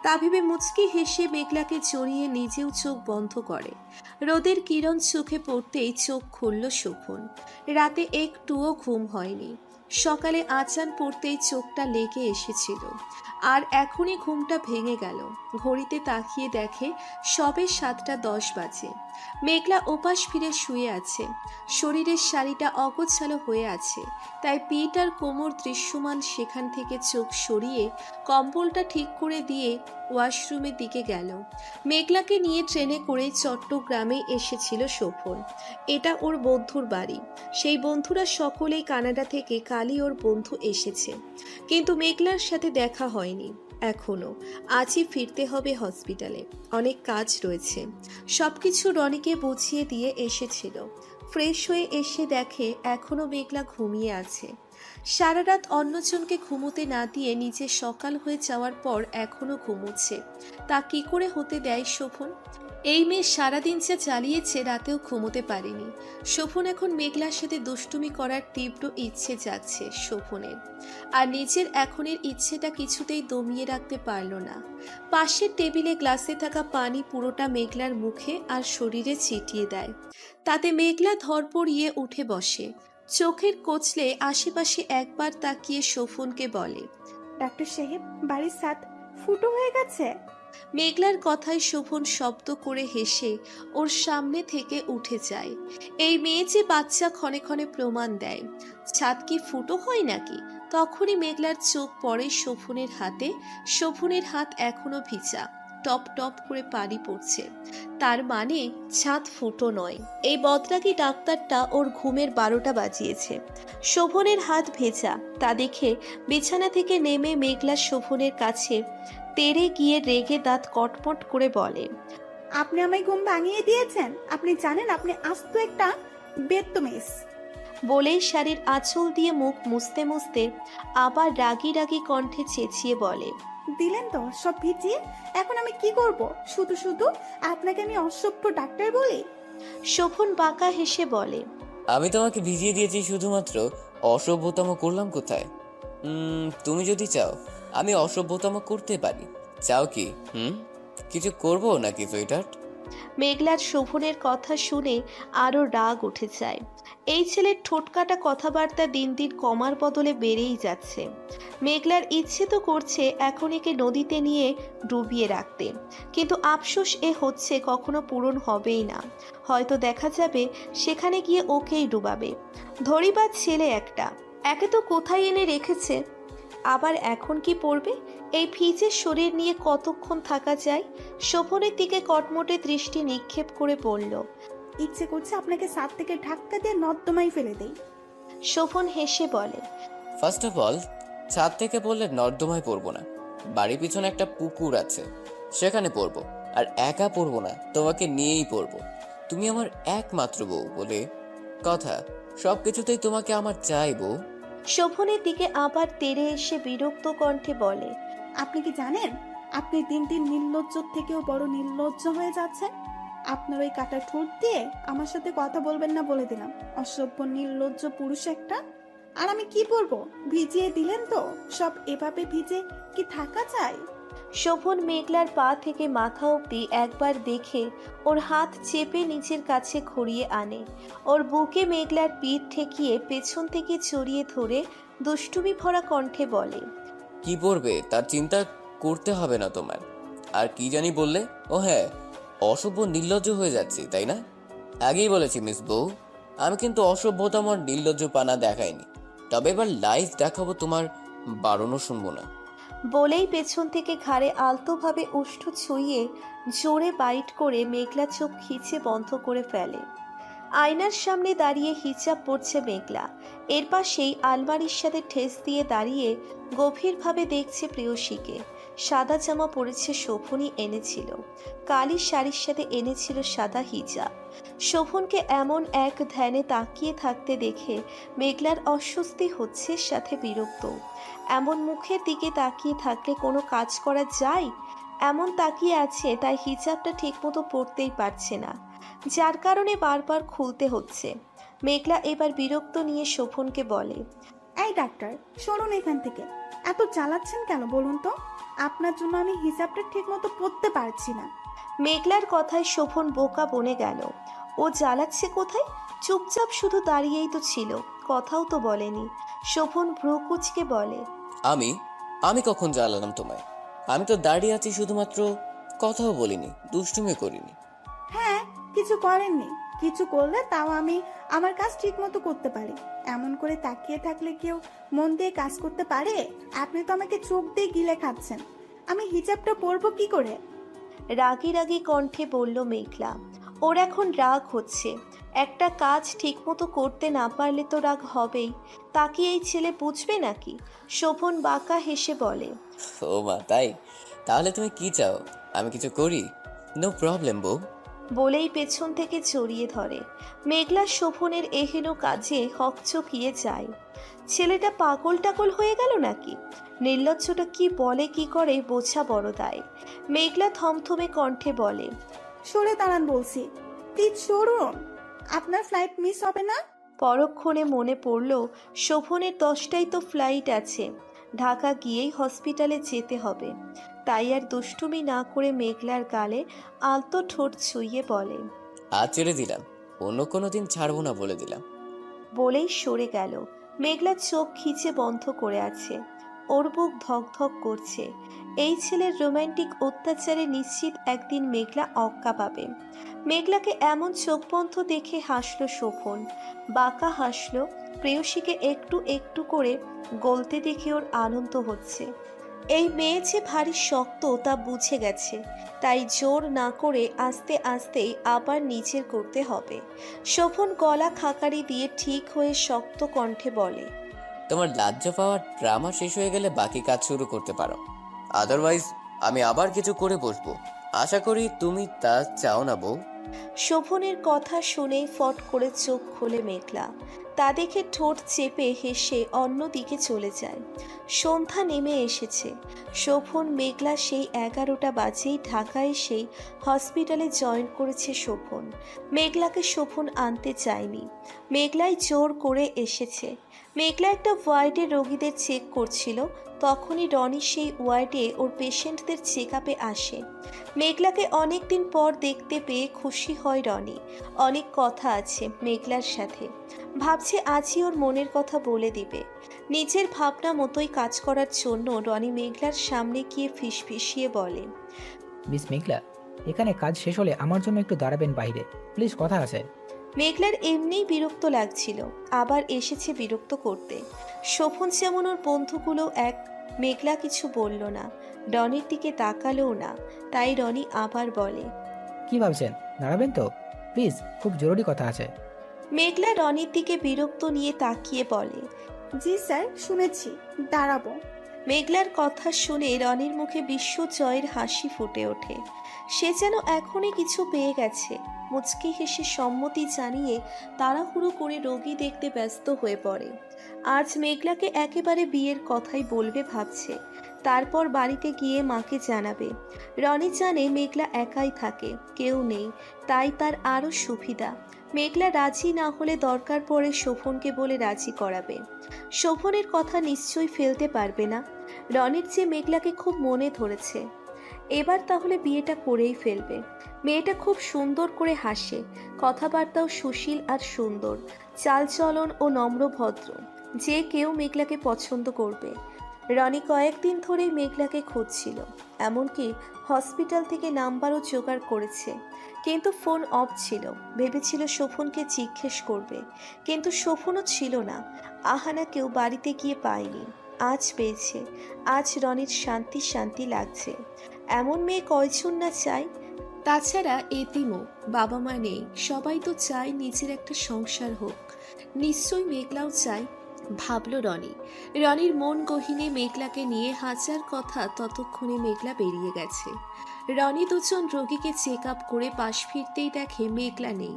তা ভেবে মুচকি হেসে মেঘলাকে জড়িয়ে নিজেও চোখ বন্ধ করে। রোদের কিরণ চোখে পড়তেই চোখ খুলল শোভন। রাতে একটুও ঘুম হয়নি। সকালে আচান পড়তেই চোখটা লেগে এসেছিল, আর এখনই ঘুমটা ভেঙে গেল। ঘড়িতে তাকিয়ে দেখে সবে 7:10 বাজে। মেঘলা ওপাশ ফিরে শুয়ে আছে। শরীরের শাড়িটা অগোছালো হয়ে আছে, তাই পিঠ আর কোমর দৃশ্যমান। সেখান থেকে চোখ সরিয়ে কম্বলটা ঠিক করে দিয়ে ওয়াশরুমের দিকে গেল। মেঘলাকে নিয়ে ট্রেনে করে চট্টগ্রামে এসেছিল শোভন। এটা ওর বন্ধুর বাড়ি। সেই বন্ধুরা সকলেই কানাডা থেকে কালই ওর বন্ধু এসেছে, কিন্তু মেঘলার সাথে দেখা হয়নি এখনো। আজই ফিরতে হবে হসপিটালে, অনেক কাজ রয়েছে। সবকিছু রনিকে বুঝিয়ে দিয়ে এসেছিল। ফ্রেশ হয়ে এসে দেখে এখনো মেঘলা ঘুমিয়ে আছে। সারা রাত অন্যজনকে ঘুমোতে না দিয়ে নিজে সকাল হয়ে যাওয়ার পর এখনো ঘুমোচ্ছে। তা কি করে হতে দেয় শোভন? এই মেয়ে সারাদিন যা চালিয়েছে রাতেও ঘুমোতে পারেনি। শোভন এখন মেঘলার সাথে দুষ্টুমি করার তীব্র ইচ্ছে জাগছে শোভনের, আর নিজের এখনের ইচ্ছেটা কিছুতেই দমিয়ে রাখতে পারল না। পাশের টেবিলে গ্লাসে থাকা পানি পুরোটা মেঘলার মুখে আর শরীরে ছিটিয়ে দেয়। তাতে মেঘলা ধরপড়িয়ে উঠে বসে। চোখের কোচলে আশেপাশে একবার তাকিয়ে শোভনকে বলে, ডাক্তার সাহেব, বাড়ির ছাদ ফুটো হয়ে গেছে। মেঘলার কথায় শোভন শব্দ করে হেসে ওর সামনে থেকে উঠে যায়। এই মেয়ে যে বাচ্চা ক্ষণে ক্ষণে প্রমাণ দেয়। ছাদ কি ফুটো হয় নাকি? তখনই মেঘলার চোখ পড়ে শোভনের হাতে। শোভনের হাত এখনো ভিজা, টপ টপ করে পানি পড়ছে। তার মানে ছাদ ফুটো নয়। এই বদরাগী ডাক্তারটা ওর ঘুমের 12টা বাজিয়েছে। শোভনের হাত ভেজা তা দেখে বিছানা থেকে নেমে মেঘলা শোভনের কাছে তেড়ে গিয়ে রেগে দাঁত কটমট করে বলে, আপনি আমায় ঘুম ভাঙিয়ে দিয়েছেন। আপনি জানেন আপনি আস্ত একটা বেত্তমিস। বলেই শাড়ির আঁচল দিয়ে মুখ মুছতে মুছতে আবার রাগী রাগী কণ্ঠে চেঁচিয়ে বলে, দিলেন তো সব ভিজিয়ে। এখন আমি কি করব? শুধু শুধু আপনাকে আমি অসভ্য ডাক্তার বলি? শোভন বাঁকা হেসে বলে, আমি তোমাকে ভিজিয়ে দিয়েছি, শুধুমাত্র অসভ্যতম করলাম কোথায়? তুমি যদি চাও আমি অসভ্যতম করতে পারি। চাও কি? কিছু করবো নাকি সুইটার্ট? মেঘলার শোভনের কথা শুনে আরও রাগ উঠে যায়। এই ছেলের ঠোঁটকাটা কথাবার্তা দিন দিন কমার বদলে বেড়েই যাচ্ছে। মেঘলার ইচ্ছে তো করছে এখন একে নদীতে নিয়ে ডুবিয়ে রাখতে, কিন্তু আফসোস এ হচ্ছে কখনো পূরণ হবেই না। হয়তো দেখা যাবে সেখানে গিয়ে ওকেই ডুবাবে। ধরিবাজ ছেলে একটা, একে তো কোথায় এনে রেখেছে, আবার এখন কি পড়বে? এই ভিজে শরীর নিয়ে কতক্ষণ থাকা যায়? শোভনের দিকে কটমটে দৃষ্টি নিক্ষেপ করে বলল, ইচ্ছে করছে আপনাকে ছাদ থেকে ধাক্কা দিয়ে নর্দমায় ফেলে দেই। শোভন হেসে বলে, ফার্স্ট অফ অল, ছাদ থেকে পড়লে নর্দমায় পড়বো না, বাড়ির পিছনে একটা পুকুর আছে সেখানে পড়বো। আর একা পড়বো না, তোমাকে নিয়েই পড়বো। তুমি আমার একমাত্র বউ বলে কথা, সবকিছুতেই তোমাকে আমার চাই বউ। শোভনের দিকে আবার তেড়ে এসে বিরক্ত কণ্ঠে বলে, আপনি কি জানেন আপনি দিন দিন নির্লজ্জর থেকেও বড় নির্লজ্জ হয়ে যাচ্ছেন? আপনার ওই কাটা ঠোঁট দিয়ে আমার সাথে কথা বলবেন না বলে দিলাম, অসভ্য নির্লজ্জ পুরুষ একটা। আর আমি কি বলবো? ভিজিয়ে দিলেন তো সব। এভাবে ভিজে কি থাকা যায়? শোভন মেঘলার পা থেকে মাথা অবধি একবার দেখে ওর হাত চেপে নিচের কাছে ঘুরিয়ে আনে। ওর বুকে মেঘলার পিঠ ঠেকিয়ে পেছন থেকে চড়িয়ে ধরে দুষ্টুমি ভরা কণ্ঠে বলে, কি পড়বে তার চিন্তা করতে হবে না তোমার। আর কি জানি বললে? ও হ্যাঁ, অসভ্য নির্লজ্জ হয়ে যাচ্ছি তাই না? আগেই বলেছি মিস বউ, আমি কিন্তু অসভ্যতম আর নির্লজ্জ পানা দেখাইনি। তবে এবার লাইভ দেখাবো, তোমার বারণও শুনবো না। বলেই পেছন থেকে ঘাড়ে আলতোভাবে উষ্ঠ ছুঁয়ে জোরে বাইট করে মেঘলা চোখ খিচে বন্ধ করে ফেলে। আয়নার সামনে দাঁড়িয়ে হিজাব পড়ছে মেঘলা। এর পাশেই আলমারির সাথে ঠেস দিয়ে দাঁড়িয়ে গভীরভাবে দেখছে প্রেয়সীকে। সাদা জামা পরেছে শোভনই এনেছিল, কালি শাড়ির সাথে এনেছিল সাদা হিজাব। শোভনকে এমন এক ধ্যানে তাকিয়ে থাকতে দেখে মেঘলার অস্বস্তি হচ্ছে, সাথে বিরক্ত। এমন মুখের দিকে তাকিয়ে থাকলে কোনো কাজ করা যায়? এমন তাকিয়ে আছে তাই হিজাবটা ঠিকমতো পরতেই পারছে না, যার কারণে বারবার খুলতে হচ্ছে। মেঘলা এবার বিরক্ত নিয়ে শোভনকে বলে, এই ডাক্তার, সরুন এখান থেকে। এত চালাচ্ছেন কেন বলুন তো? আপনার জন্য আমি হিসাবটা ঠিক মতো পড়তে পারছি না। মেঘলার কথায় শোভন বোকা বনে গেল। ও জ্বালাচ্ছে কোথায়? চুপচাপ শুধু দাঁড়িয়েই তো ছিল, কথাও তো বলেনি। শোভন ভ্রু কুচকে বলে, আমি আমি কখন জ্বালালাম তোমায়? আমি তো দাঁড়িয়ে আছি শুধুমাত্র, কথাও বলিনি, দুষ্টুমি করিনি। হ্যাঁ, কিছু করেননি। কিছু করলে তাও আমি আমার কাজ ঠিক মতো করতে পারি। এমন করে তাকিয়ে থাকলে কেউ মন দিয়ে কাজ করতে পারে? আপনি তো আমাকে চোখ দিয়ে গিলে খাচ্ছেন। আমি হিজাবটা পরবো কি করে? রাগী রাগী কণ্ঠে বলল মেঘলা। ওর এখন রাগ হচ্ছে। একটা কাজ ঠিকমতো করতে না পারলে তো রাগ হবেই। তা কি এই ছেলে বুঝবে নাকি? শোভন বাঁকা হেসে বলে, ও মা, তাই? তাহলে তুমি কি চাও আমি কিছু করি? নো প্রবলেম বউ। বলেই পেছন থেকে জড়িয়ে ধরে। মেঘলা শোভনের এহেন কাজে হকচকিয়ে যায়। ছেলেটা পাগল টাগল হয়ে গেল নাকি? নির্লজ্জটা কি বলে কি করে বোঝা বড় দায়। মেঘলা থমথমে কণ্ঠে বলে, সরে দাঁড়ান বলছি, প্লিজ সরুন। আপনার ফ্লাইট মিস হবে না? পরক্ষণে মনে পড়ল শোভনের 10টায় তো ফ্লাইট আছে, ঢাকা গিয়েই হসপিটালে যেতে হবে। তাই আর দুষ্টুমি না করে মেঘলার গালে আলতো ঠোঁট ছুঁয়ে বলে, আজ ছেড়ে দিলাম, অন্য কোনো দিন ছাড়বো না বলে দিলাম। বলেই সরে গেল। মেঘলা চোখ খিচে বন্ধ করে আছে, ওর বুক ধকধক করছে। এই ছেলের রোমান্টিক অত্যাচারে নিশ্চিত একদিন মেঘলা অক্কা পাবে। মেঘলাকে এমন চোখ বন্ধ দেখে হাসলো শোভন, বাঁকা হাসলো। প্রেয়সীকে একটু একটু করে গলতে দেখে ওর আনন্দ হচ্ছে। এই মেয়ে যে ভারী শক্ত তা বুঝে গেছে, তাই জোর না করে আস্তে আস্তেই আবার নিচের করতে হবে। শোভন গলা খাকারি দিয়ে ঠিক হয়ে শক্ত কণ্ঠে বলে, তোমার লজ্জা পাওয়ার ড্রামা শেষ হয়ে গেলে বাকি কাজ শুরু করতে পারো, আদারওয়াইজ আমি আবার কিছু করে বসবো। আশা করি তুমি তা চাও না বউ। শোভনের কথা শুনে ফট করে চোখ খোলে মেঘলা। তা দেখে ঠোঁট চেপে হেসে অন্যদিকে চলে যায়। সন্ধ্যা নেমে এসেছে। শোভন মেঘলা সেই 11টা বাজেই ঢাকায় এসেই হসপিটালে জয়েন করেছে শোভন। মেঘলাকে শোভন আনতে চায়নি, মেঘলাই জোর করে এসেছে। মেঘলা একটা ওয়ার্ডে রোগীদের চেক করছিল, তখনই রনি সেই ওয়ার্ডে ওর পেশেন্টদের চেক আপে আসে। মেঘলাকে অনেক দিন পর দেখতে পেয়ে খুশি হয় রনি। অনেক কথা আছে মেঘলার সাথে, ভাবছে আজই ওর মনের কথা বলে দিবে। নিজের ভাবনা মতোই কাজ করার জন্য রনি মেঘলার সামনে গিয়ে ফিসফিসিয়ে বলে, মিস মেঘলা, এখানে কাজ শেষ হলে আমার জন্য একটু দাঁড়াবেন বাইরে, প্লিজ, কথা আছে। মেঘলার এমনিই বিরক্ত লাগছিল, আবার এসেছে বিরক্ত করতে। শোভন যেমন ওর বন্ধুগুলো এক। মেঘলা কিছু বলল না, রনির দিকে তাকালোও না। তাই রনি আবার বলে, কি ভাবছেন, দাঁড়াবেন তো? প্লিজ, খুব জরুরি কথা আছে। মেঘলা রনির দিকে বিরক্ত নিয়ে তাকিয়ে বলে, জি স্যার, শুনেছি, দাঁড়াবো। মেঘলার কথা শুনে রনির মুখে বিশ্বজয়ের হাসি ফুটে ওঠে। সে যেন এখনই কিছু পেয়ে গেছে। মুচকি হেসে সম্মতি জানিয়ে তাড়াহুড়ো করে রোগী দেখতে ব্যস্ত হয়ে পড়ে। আজ মেঘলাকে একেবারে বিয়ের কথাই বলবে ভাবছে, তারপর বাড়িতে গিয়ে মাকে জানাবে। রনি জানে মেঘলা একাই থাকে, কেউ নেই, তাই তার আরও সুবিধা। মেঘলা রাজি না হলে দরকার পড়ে শোভনকে বলে রাজি করাবে। শোভনের কথা নিশ্চয়ই ফেলতে পারবে না। রনির যে মেঘলাকে খুব মনে ধরেছে, এবার তাহলে বিয়েটা করেই ফেলবে। মেয়েটা খুব সুন্দর করে হাসে, কথাবার্তাও সুশীল আর সুন্দর, চালচলন ও নম্র ভদ্র। যে কেউ মেঘলাকে পছন্দ করবে। রনি কয়েকদিন ধরেই মেঘলাকে খুঁজছিল, এমনকি হসপিটাল থেকে নাম্বারও জোগাড় করেছে, কিন্তু ফোন অফ ছিল। ভেবেছিল শোভনকে জিজ্ঞেস করবে, কিন্তু শোভনও ছিল না। আহানাকেও বাড়িতে গিয়ে পায়নি, আজ পেয়েছে। আজ রনির শান্তি শান্তি লাগছে। এমন মেয়ে কয়জন না চায়। তাছাড়া এতিমও, বাবা মা নেই, সবাই তো চায় নিজের একটা সংসার হোক। নিশ্চয়ই মেঘলাও চায়, ভাবল রনি। রনির মন গহীনে মেঘলাকে নিয়ে হাজার কথা। ততক্ষণে মেঘলা বেরিয়ে গেছে। রনি দুজন রোগীকে চেক আপ করে পাশ ফিরতেই দেখে মেঘলা নেই।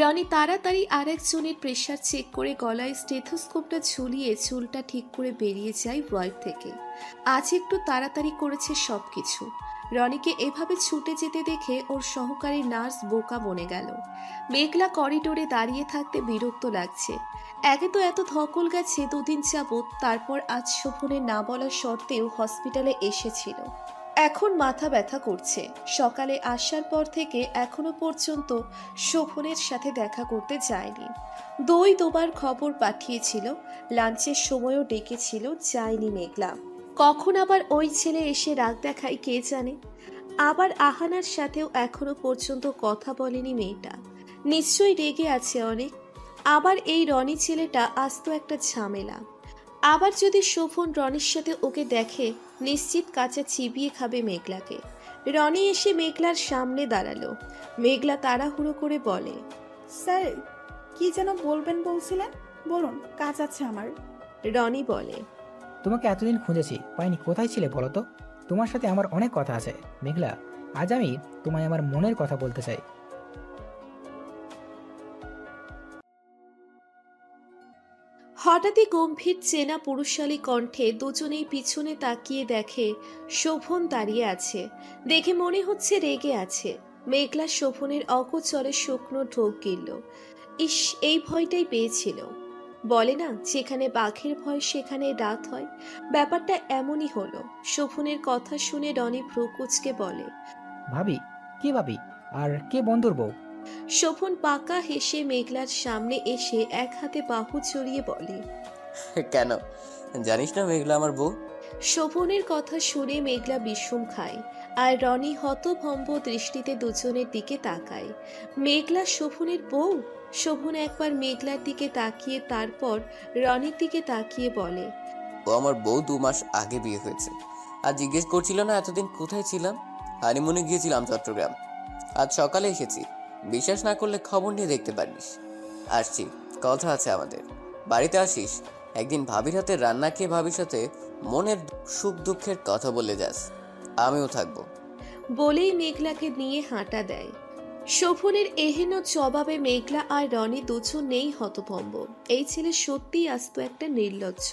রনি তাড়াতাড়ি আরেকজনের প্রেশার চেক করে গলায় স্টেথোস্কোপটা ঝুলিয়ে চুলটা ঠিক করে বেরিয়ে যায় ওয়ার্ড থেকে। আজ একটু তাড়াতাড়ি করেছে সবকিছু। রনিকে এভাবে ছুটে যেতে দেখে ওর সহকারী নার্স বোকা বনে গেল। মেঘলা করিডোরে দাঁড়িয়ে থাকতে বিরক্ত লাগছে। একে তো এত ধকল গেছে দুদিন যাবৎ, তারপর আজ শোভনের না বলা সত্ত্বেও হসপিটালে এসেছিল। এখন মাথা ব্যথা করছে। সকালে আসার পর থেকে এখনো পর্যন্ত শোভনের সাথে দেখা করতে যায়নি। দুবার খবর পাঠিয়েছিল, লাঞ্চের সময়ও ডেকেছিল, যায়নি মেঘলা। কখন আবার ওই ছেলে এসে রাগ দেখায় কে জানে। আবার আহানার সাথেও এখনো পর্যন্ত কথা বলেনি মেয়েটা, নিশ্চয়ই রেগে আছে অনেক। আবার এই রনি ছেলেটা আস্ত একটা ঝামেলা। আবার যদি শোভন রনির সাথে ওকে দেখে, নিশ্চিত কাঁচা চিবিয়ে খাবে মেঘলাকে। রনি এসে মেঘলার সামনে দাঁড়ালো। মেঘলা তাড়াহুড়ো করে বলে, স্যার, কি যেন বলবেন বলছিলেন, বলুন, কাজ আছে আমার। রনি বলে, তোমাকে এতদিন খুঁজেছি, পাইনি, কোথায় ছিলে বলো তো? তোমার সাথে আমার অনেক কথা আছে মেঘলা, আজ আমি তোমায় আমার মনের কথা বলতে চাই। হঠাৎই গম্ভীর চেনা পুরুষালী কণ্ঠে দুজনেই পিছনে তাকিয়ে দেখে শোভন দাঁড়িয়ে আছে। দেখে মনে হচ্ছে রেগে আছে। মেঘলা শোভনের অগোচরে শুকনো ঢোক গিলল। ইস, এই ভয়টাই পেয়েছিল। বলে না, যেখানে বাঘের ভয় সেখানে রাত হয়, ব্যাপারটা এমনই হলো। শোভনের কথা শুনে রনি ভ্রু কুঁচকে বলে, ভাবি? কি ভাবি? আর কে বন্ধুর বউ? শোভন পাকা হেসে মেঘলার সামনে এসে এক হাতে বাহু জড়িয়ে বলে, কেন জানিস না মেঘলা আমার বউ? শোভনের কথা শুনে মেঘলা বিষম খায়, আর রনি হতভম্ব দৃষ্টিতে দুজনের দিকে তাকায়। মেঘলা শোভনের বউ? শোভন একবার মেঘলার দিকে তাকিয়ে তারপর রনির দিকে তাকিয়ে বলে, ও আমার বউ 2 মাস আগে বিয়ে হয়েছে। আর জিজ্ঞেস করছিল না এতদিন কোথায় ছিলাম? হানিমুনে গিয়েছিলাম চট্টগ্রাম, আজ সকালে এসেছি। বিশ্বাস না করলে খবর নিয়ে দেখতে পারিস। আসছি, কথা আছে আমাদের। বাড়িতে আসিস, একদিন ভাবির হাতে রান্না খেয়ে ভাবির সাথে মনের সুখ দুঃখের কথা বলে যাস। আমিও থাকবো। বলেই মেঘলাকে নিয়ে হাঁটা দেয়। শোভনের এহেন জবাবে মেঘলা আর রনি দুজনেই হতভম্ব। এই ছেলে সত্যিই আস্ত একটা নির্লজ্জ।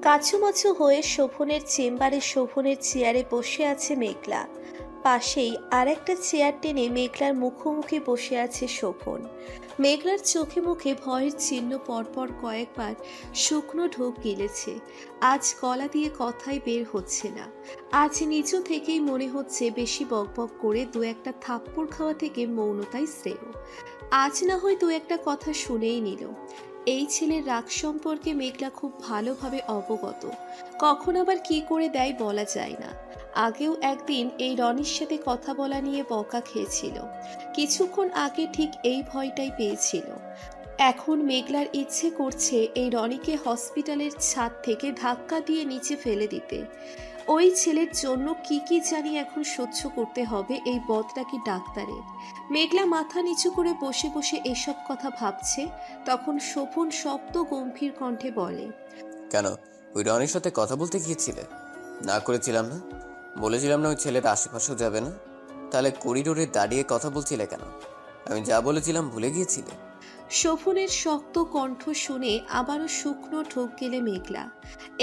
কাছুমাছু হয়ে শোভনের চেম্বারে শোভনের চেয়ারে বসে আছে মেঘলা। পাশেই আরেকটা চেয়ার টেনে মেঘলার মুখোমুখি বসে আছে শোভন। মেঘলার চোখে মুখে ভয়ের চিহ্ন, পরপর কয়েকবার শুকনো ঢোক গিলেছে। আজ গলা দিয়ে কথাই বের হচ্ছে না। আজ নিচু থেকেই মনে হচ্ছে বেশি বকবক করে দু একটা থাপ্পড় খাওয়া থেকে মৌনতাই শ্রেয়। আজ না হয় দু একটা কথা শুনেই নিল। এই ছেলের রাগ সম্পর্কে মেঘলা খুব ভালোভাবে অবগত। কখন আবার কি করে দেয় বলা যায় না। আগেও একদিন এই রনির সাথে কথা বলা নিয়ে বকা খেয়েছিল। কিছুক্ষণ আগে ঠিক এই ভয়টাই পেয়েছিল। এখন মেঘলার ইচ্ছে করছে এই রনিকে হসপিটালের ছাদ থেকে ধাক্কা দিয়ে নিচে ফেলে দিতে। ওই ছেলের জন্য কি কি জানি এখন সহ্য করতে হবে এই বদরাকি ডাক্তারের। মেঘলা মাথা নিচু করে বসে বসে এসব কথা ভাবছে। তখন শোভন শক্ত গম্ভীর কণ্ঠে বলে, কেন, ওই রনির সাথে কথা বলতে গিয়েছিলে? না করেছিলাম না? বলেছিলাম না ওই ছেলের আশেপাশেও যাবে না? তাহলে করিডোরে দাঁড়িয়ে কথা বলছিলে কেন? আমি যা বলেছিলাম ভুলে গিয়েছিলে? শোভনের শক্ত কণ্ঠ শুনে আবারও শুকনো ঢোক গেলে মেঘলা।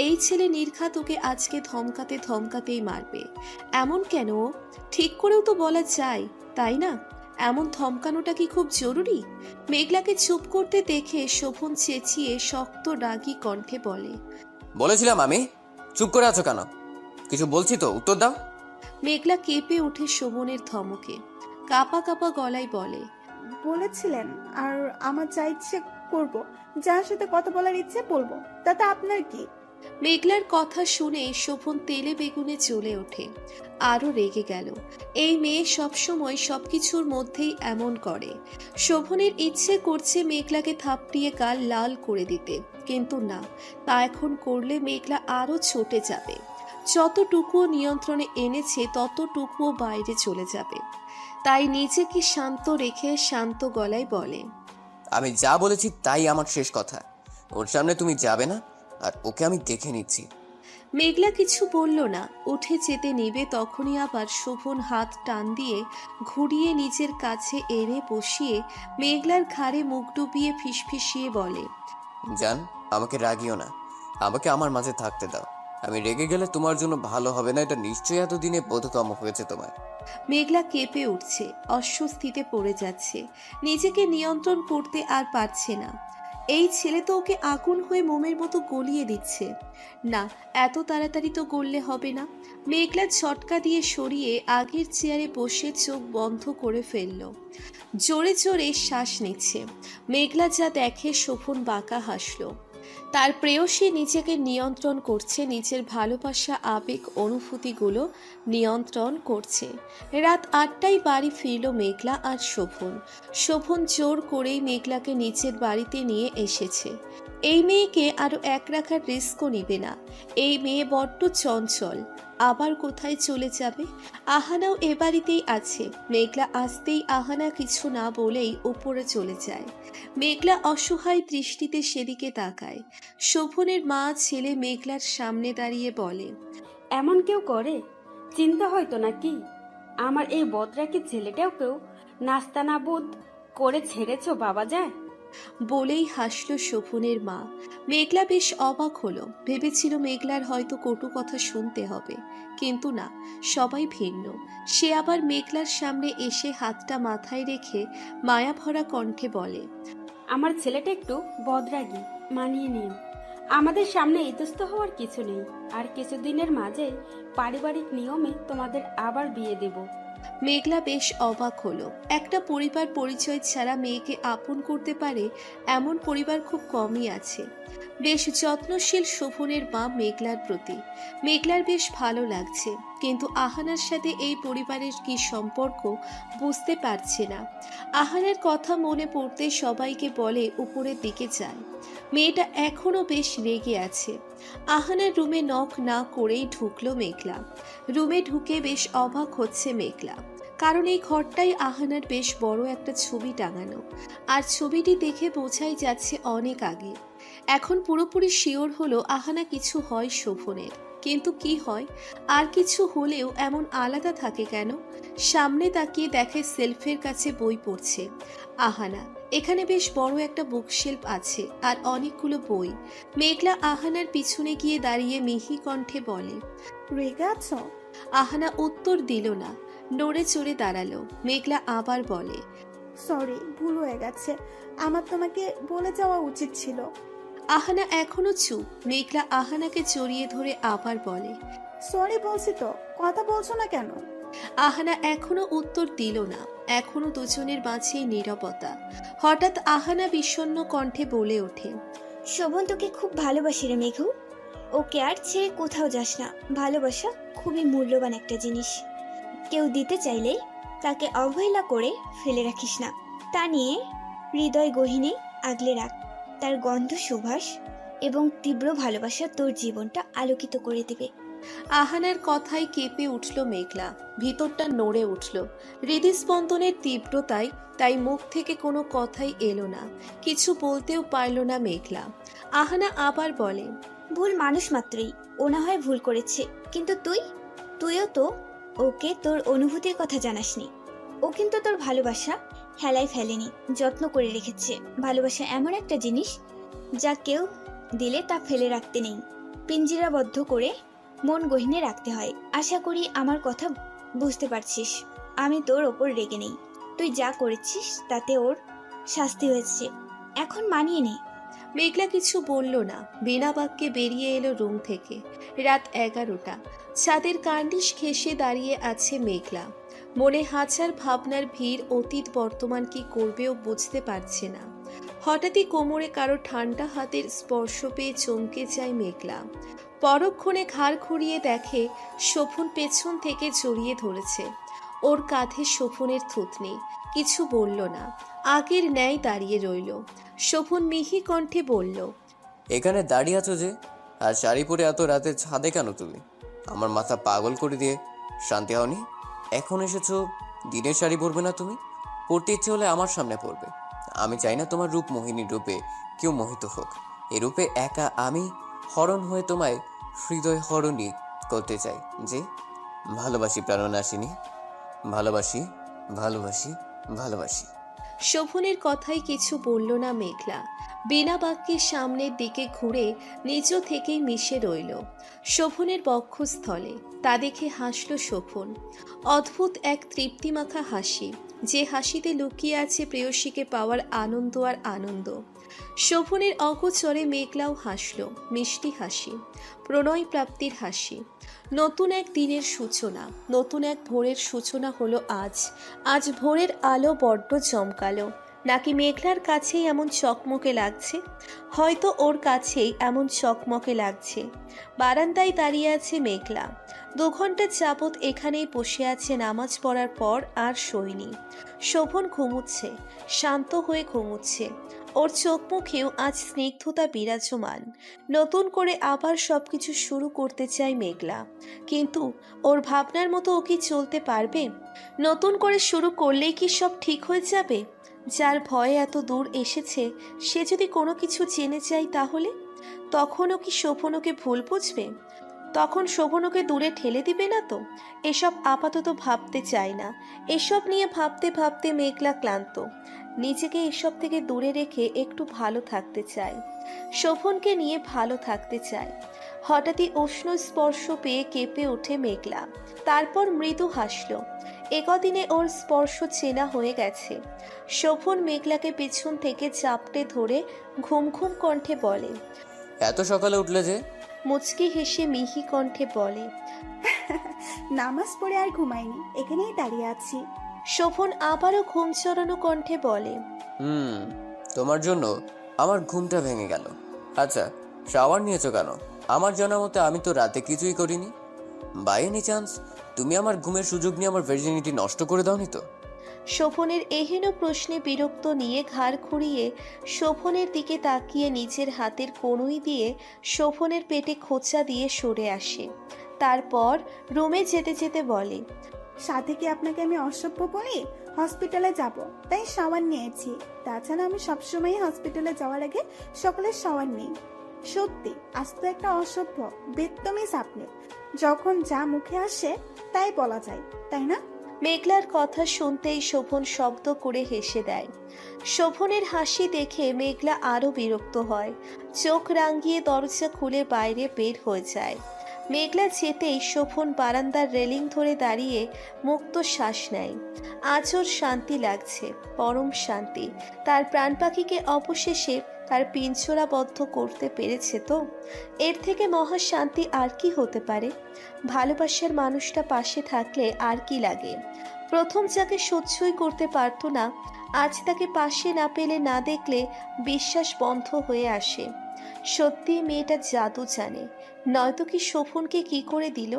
এই ছেলে নির্ঘাত ওকে আজকে ধমকাতে ধমকাতেই মারবে। এমন কেন? ঠিক করেও তো বলা যায়, তাই না? এমন ধমকানোটা কি খুব জরুরি? মেঘলাকে চুপ করতে দেখে শোভন চেঁচিয়ে শক্ত রাগী কণ্ঠে বলে, বলেছিলাম আমি। চুপ করে আছো কেন? কিছু বলছি তো, উত্তর দাও। মেঘলা কেঁপে ওঠে শোভনের ধমকে। কাপা কাপা গলায় বলে, বলেছিলেন, আর আমার যা ইচ্ছে করব, যার সাথে কথা বলার ইচ্ছে বলবো, তাতে আপনার কি? মেঘলার কথা শুনে শোভন তেলে বেগুনে জ্বলে ওঠে। আরো রেগে গেল। এই মেয়ে সবসময় সবকিছুর মধ্যেই এমন করে। শোভনের ইচ্ছে করছে মেঘলাকে থাপড়িয়ে গাল লাল করে দিতে, কিন্তু না, তা এখন করলে মেঘলা আরো চটে যাবে। যতটুকুও নিয়ন্ত্রণে এনেছে ততটুকুও বাইরে চলে যাবে। তাই নিজেকে শান্ত রেখে শান্ত গলায় বলে, আমি যা বলেছি তাই আমার শেষ কথা। ওর সামনে তুমি যাবে না, আর ওকে আমি দেখে নিচ্ছি। মেঘলা কিছু বলল না। উঠে যেতে নিবে তখনই আবার শোভন হাত টান দিয়ে ঘুরিয়ে নিজের কাছে এনে বসিয়ে মেঘলার ঘাড়ে মুখ ডুবিয়ে ফিসফিসিয়ে বলে, জান, আমাকে রাগিও না, আমাকে আমার মাঝে থাকতে দাও। আমি রেগে গেলে তোমার জন্য ভালো হবে না, এটা নিশ্চয়ই এতদিনে বোধগম্য হয়েছে তোমার। মেঘলা কেঁপে উঠছে, অস্বস্তিতে পড়ে যাচ্ছে। নিজেকে নিয়ন্ত্রণ করতে আর পারছে না। এই ছেলে তো ওকে আগুন হয়ে মোমের মতো গলিয়ে দিচ্ছে। না, এত তাড়াতাড়ি তো গললে হবে না। মেঘলা ঝটকা দিয়ে সরিয়ে আগের চেয়ারে বসে চোখ বন্ধ করে ফেলল। জোরে জোরে শ্বাস নিচ্ছে। মেঘলা যা দেখে শোভন বাঁকা হাসল। তার প্রেয়সী নিজেকে নিয়ন্ত্রণ করছে, নিজের ভালোবাসা আবেগ অনুভূতিগুলো নিয়ন্ত্রণ করছে। রাত 8টায় বাড়ি ফিরল মেঘলা আর শোভন। শোভন জোর করেই মেঘলাকে নিচের বাড়িতে নিয়ে এসেছে। এই মেয়েকে আরো এক রাখার রিস্কও নিবে না। এই মেয়ে বড্ড চঞ্চল, আবার কোথায় চলে যাবে? আহানাও এ বাড়িতেই আছে। মেঘলা আসতেই আহানা কিছু না বলেই উপরে চলে যায়। মেঘলা অসহায় দৃষ্টিতে সেদিকে তাকায়। শোভনের মা ছেলে মেঘলার সামনে দাঁড়িয়ে বলে, এমন কেউ করে? চিন্তা হয়তো নাকি আমার এই বদরাকি ছেলেটাও কেউ নাস্তানাবুদ করে ছেড়েছো বাবা যায়? বলেই হাসল শোভনের মা। মেঘলা বেশ অবাক হলো। ভেবেছিল মেঘলার হয়তো কটু কথা শুনতে হবে, কিন্তু না, সবাই ভিন্ন। সে আবার মেঘলার সামনে এসে হাতটা মাথায় রেখে মায়াভরা কণ্ঠে বলে, আমার ছেলেটা একটু বদরাগী, মানিয়ে নিও। আমাদের সামনে ইতস্ত হওয়ার কিছু নেই, আর কিছুদিনের মাঝেই পারিবারিক নিয়মে তোমাদের আবার বিয়ে দেব। মেঘলা বেশ অবাক হলো। একটা পরিবার পরিচয় ছাড়া মেয়েকে আপন করতে পারে এমন পরিবার খুব কমই আছে। বেশ যত্নশীল শোভনের মা মেঘলার প্রতি। মেঘলার বেশ ভালো লাগছে, কিন্তু আহানার সাথে এই পরিবারের কি সম্পর্ক বুঝতে পারছে না। আহানার কথা মনে পড়তে সবাইকে বলে উপরের দিকে যায়। মেয়েটা এখনো বেশ রেগে আছে। আহানার রুমে নক না করেই ঢুকলো মেঘলা। রুমে ঢুকে বেশ অবাক হচ্ছে মেঘলা, কারণ এই ঘরটাই আহানার বেশ বড় একটা ছবি টাঙানো, আর ছবিটি দেখে বোঝাই যাচ্ছে অনেক আগে। এখন পুরোপুরি শিওর হলো আহানা কিছু হয় শোভনের। কিন্তু কি হয়, আর কিছু হলেও এমন আলাদা থাকে কেন? সামনে তাকিয়ে দেখে সেলফের কাছে বই পড়ছে আহানা। এখানে বেশ বড় একটা বুকশেলফ আছে আর অনেকগুলো বই। মেঘলা আহানার পিছনে গিয়ে দাঁড়িয়ে মিহি কণ্ঠে বলে। রেগে আছো? আহানা উত্তর দিল না, নড়ে চড়ে দাঁড়ালো। মেঘলা আবার বলে। সরি, ভুল হয়ে গেছে। আমার তোমাকে বলে যাওয়া উচিত ছিল। আহানা এখনো চুপ। মেঘলা আহানাকে জড়িয়ে ধরে আবার বলে। সরি বলছি তো, কথা বলছো না কেন? আহানা এখনো উত্তর দিল না। এখনো দুজনের মাঝেই নীরবতা। হঠাৎ আহানা বিষণ্ণ কণ্ঠে বলে ওঠে। শোভন তোকে খুব ভালোবাসি রে মেঘু। ওকে আর ছেড়ে কোথাও যাস না। ভালোবাসা খুবই মূল্যবান একটা জিনিস। কেউ দিতে চাইলে তাকে অবহেলা করে ফেলে রাখিস না। তা নিয়ে হৃদয় গহীনে আগলে রাখ। তার গন্ধ সুবাস এবং তীব্র ভালোবাসা তোর জীবনটা আলোকিত করে দেবে। আহানার কথায় কেঁপে উঠল মেঘলা। ভিতরটা নড়ে উঠল হৃদস্পন্দনের তীব্রতায়। তাই মুখ থেকে কোনো কথাই এলো না, কিছু বলতেও পারল না মেঘলা। আহানা আবার বলে। ভুল মানুষ মাত্রই, ও না হয় ভুল করেছে, কিন্তু তুইও তো ওকে তোর অনুভূতির কথা জানাসনি। ও কিন্তু তোর ভালোবাসা হেলায় ফেলেনি, যত্ন করে রেখেছে। ভালোবাসা এমন একটা জিনিস যা কেউ দিলে তা ফেলে রাখতে নেই, পিঞ্জিরাবদ্ধ করে মন গহীনে রাখতে হয়। আশা করি আমার কথা বুঝতে পারছিস। আমি তোর ওপর রেগে নেই। তুই যা করেছিস তাতে ওর শাস্তি হয়েছে, এখন মানিয়ে নে। মেঘলা কিছু বলল না, বিনা বাক্যে বেরিয়ে এলো রুম থেকে। রাত 11টা। ছাদের কার্নিশ ঘেঁষে দাঁড়িয়ে আছে মেঘলা। মনে হাজার ভাবনার ভিড়। অতীত বর্তমান কি করবেও বুঝতে পারছে না। হঠাৎই কোমরে কারো ঠান্ডা হাতের স্পর্শ পেয়ে চমকে যায় মেঘলা। পরক্ষণে ঘাড় ঘুরিয়ে দেখে শোভন পেছন থেকে জড়িয়ে ধরেছে। ওর কাঁধে শোভনের থুতনি। কিছু বলল না, আগের ন্যায় দাঁড়িয়ে রইল। শোভন মিহি কণ্ঠে বলল। এখানে দাঁড়িয়ে আছো যে, আর শাড়ি পরে এত রাতে ছাদে কেন তুমি? আমার মাথা পাগল করে দিয়ে শান্তি হওনি? এখন এসেছো, দিনের শাড়ি পরবে না তুমি? পরতে ইচ্ছে হলে আমার সামনে পরবে। আমি চাই না তোমার রূপ মোহিনীর রূপে কেউ মোহিত হোক। এ রূপে একা আমি হরণ হয়ে তোমায় হৃদয় হরণী করতে চাই। যে ভালোবাসি প্রাণনাশিনী, ভালোবাসি ভালোবাসি ভালোবাসি। শোভনের কথাই কিছু বলল না মেঘলা। বিনা বাক্যে সামনের দিকে ঘুরে নিজ থেকেই মিশে রইল শোভনের বক্ষস্থলে। তা দেখে হাসল শোভন। অদ্ভুত এক তৃপ্তিমাখা হাসি, যে হাসিতে লুকিয়ে আছে প্রেয়সীকে পাওয়ার আনন্দ আর আনন্দ। শোভনের অগোচরে মেঘলাও হাসল, মিষ্টি হাসি, প্রণয় প্রাপ্তির হাসি। নতুন এক দিনের সূচনা, নতুন এক ভোরের সূচনা হলো আজ। আজ ভোরের আলো বড্ড চমকালো। নাকি মেঘলার কাছেই এমন চকমকে লাগছে? হয়তো ওর কাছেই এমন চকমকে লাগছে। বারান্দায় দাঁড়িয়ে আছে মেঘলা। 2 ঘন্টা যাবৎ এখানেই বসে আছে নামাজ পড়ার পর, আর শোয়নি। শোভন ঘুমুচ্ছে, শান্ত হয়ে ঘুমুচ্ছে। ওর চোখ মুখেও আজ স্নিগ্ধতা বিরাজমান। নতুন করে আবার সবকিছু শুরু করতে চায় মেঘলা, কিন্তু ওর ভাবনার মতো ও কি চলতে পারবে? নতুন করে শুরু করলেই কি সব ঠিক হয়ে যাবে? যার ভয়ে এত দূর এসেছে, সে যদি কোনো কিছু জেনে যায় তাহলে? তখনও কি শোভনকে ভুল বুঝবে? তখন শোভনকে দূরে ঠেলে দিবে না তো? এসব আপাতত ভাবতে চায় না। এসব নিয়ে ভাবতে ভাবতে মেঘলা ক্লান্ত। নিজেকে এসব থেকে দূরে রেখে একটু ভালো থাকতে চায়। শোভনকে নিয়ে ভালো থাকতে চায়। হঠাৎই উষ্ণ স্পর্শ পেয়ে কেঁপে ওঠে মেঘলা। তারপর মৃদু হাসল। একদিনে ওর স্পর্শ চেনা হয়ে গেছে। শোভন মেঘলাকে পেছন থেকে চাপটে ধরে ঘুম ঘুম কণ্ঠে বলে। এত সকালে উঠলে যে? মুচকি হেসে মিহি কণ্ঠে বলে। নামাজ পড়ে আর ঘুমাইনি, এখানেই দাঁড়িয়ে আছি। শোভন আবারও ঘুম চড়ানো কণ্ঠে বলে। তোমার জন্য আমার ঘুমটা ভেঙে গেল। আচ্ছা, শাওয়ার নিয়েছো কেন? আমার জানা মতে আমি তো রাতে কিছুই করিনি। বাই এনি চান্স তুমি আমার ঘুমের সুযোগ নিয়ে আমার ভার্জিনিটি নষ্ট করে দাওনি তো? শোভনের এহেন প্রশ্নে বিরক্ত নিয়ে ঘাড় ঘুরিয়ে শোভনের দিকে তাকিয়ে নিজের হাতের কনুই দিয়ে শোভনের পেটে খোঁচা দিয়ে সরে আসে। তারপর রুমে যেতে যেতে বলে। সাথে কি আপনাকে আমি অসভ্য বলি? হসপিটালে যাব তাই শাওয়ার নিয়েছি। তাছাড়া আমি সবসময় হসপিটালে যাওয়ার আগে সকালে শাওয়ার নিই। সত্যি আজ তো একটা অসভ্য বেত্তমিজ আপনি। যখন যা মুখে আসে তাই বলা যায়, তাই না? মেঘলার কথা শুনতেই শোভন শব্দ করে হেসে দেয়। শোভনের হাসি দেখে মেঘলা আরো বিরক্ত হয়, চোখ রাঙিয়ে দরজা খুলে বাইরে বের হয়ে যায়। মেঘলা যেতেই শোভন বারান্দার রেলিং ধরে দাঁড়িয়ে মুক্ত শ্বাস নেয়। আজ ওর শান্তি লাগছে, পরম শান্তি। তার প্রাণ পাখিকে অবশেষে তার পিঞ্জরাবদ্ধ করতে পেরেছে তো। এর থেকে মহা শান্তি আর কি হতে পারে? ভালোবাসার মানুষটা পাশে থাকলে আর কি লাগে? প্রথম যাকে সহ্যই করতে পারতো না, আজ তাকে পাশে না পেলে, না দেখলে বিশ্বাস বন্ধ হয়ে আসে। সত্যি মেয়েটা জাদু জানে, নয়তো কি শোভনকে কি করে দিল?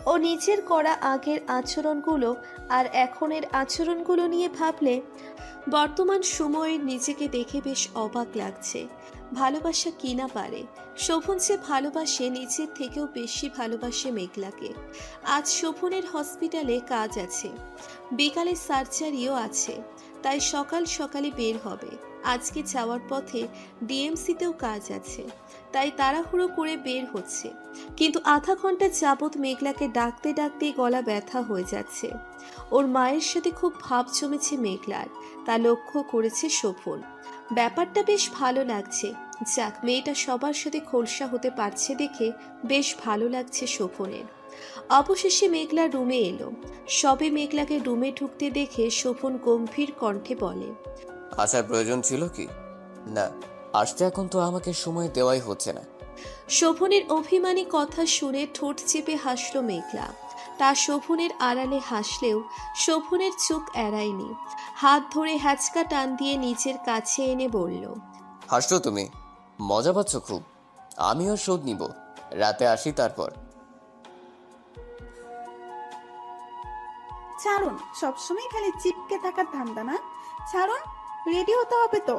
ও নিজের করা আগের আচরণগুলো আর এখনের আচরণগুলো নিয়ে ভাবলে বর্তমান সময়ের নিজেকে দেখে বেশ অবাক লাগছে। ভালোবাসা কি না পারে? শোভন যে ভালোবাসে, নিজের থেকেও বেশি ভালোবাসে মেঘলাকে। আজ শোভনের হসপিটালে কাজ আছে, বিকালে সার্জারিও আছে, তাই সকাল সকালে বের হবে। আজকে যাওয়ার পথে ডিএমসিতেও কাজ আছে, তাই তাড়াহুড়ো করে বের হচ্ছে। কিন্তু আধা ঘন্টা যাবৎ মেঘলাকে ডাকতে ডাকতে গলা ব্যথা হয়ে যাচ্ছে। ওর মায়ের সাথে খুব ভাব জমেছে মেঘলার, তা লক্ষ্য করেছে শোভন। ব্যাপারটা বেশ ভালো লাগছে। যাক, মেয়েটা সবার সাথে খোলসা হতে পারছে দেখে বেশ ভালো লাগছে শোভনের। অবশেষে মেঘলা রুমে এলো। সবে মেঘলাকে রুমে ঢুকতে দেখে শোভন গম্ভীর কণ্ঠে বলে, আসার প্রয়োজন ছিল কি? না, আসতে এখন তো আমাকে সময় দেওয়াই হচ্ছে না। শোভনের অভিমানী কথা শুনে ঠোঁট চেপে হাসল মেঘলা। তা শোভনের আড়ালে হাসলেও শোভনের চোখ এড়ায়নি। হাত ধরে হ্যাচকা টান দিয়ে নিজের কাছে এনে বলল, হাসছো তুমি? মজা পাচ্ছ খুব? আমিও শোধ নিব, রাতে আসি তারপর। ছাড়ুন, সবসময় খালি চিপকে থাকার ধান্দা না। ছাড়ুন, রেডি হতে হবে তো।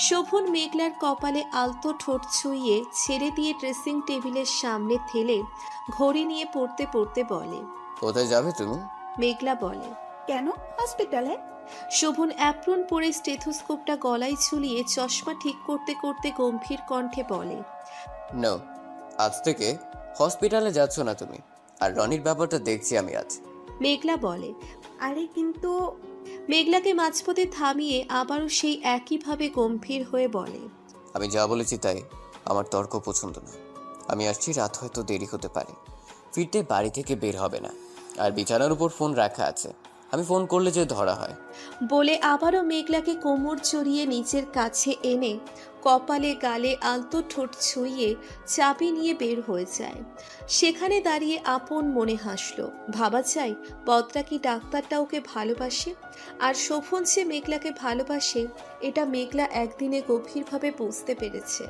শোভন মেঘলার কপালে আলতো ঠোঁট ছুঁয়ে ছেড়ে দিয়ে ড্রেসিং টেবিলের সামনে ঠেলে ঘড়ি নিয়ে পড়তে পড়তে বলে, কোথায় যাবে তুমি? মেঘলা বলে, কেন হসপিটালে? শোভন অ্যাপ্রন পরে স্টেথোস্কোপটা গলায় ঝুলিয়ে চশমা ঠিক করতে করতে গম্ভীর কণ্ঠে বলে, নো, আজ থেকে হসপিটালে যাচ্ছ না তুমি। আর রনির ব্যাপারটা দেখছি আমি আজ। মেঘলা বলে। আরে কিন্তু মেঘলাকে মাঝপথে থামিয়ে আবারও সেই একইভাবে গম্ভীর হয়ে বলে, আমি যা বলেছি তাই। আমার তর্ক পছন্দ না। আমি আসছি, রাত হয়তো দেরি হতে পারে, ফিরতে বাড়ি থেকে বের হবে না। আর বিছানার উপর ফোন রাখা আছে, আমি ফোন করলে যে ধরা হয়। বলে আবারও মেঘলাকে কোমর জড়িয়ে নিজের কাছে এনে কপালে গালে আলতো ঠোঁট ছুঁয়ে চাবি নিয়ে বের হয়ে যায়। সেখানে দাঁড়িয়ে আপন মনে হাসল। ভাবা যায় বদরা কি ডাক্তারটা ওকে ভালোবাসে, আর শোভন যে মেঘলাকে ভালোবাসে এটা মেঘলা একদিনে গভীরভাবে বুঝতে পেরেছে।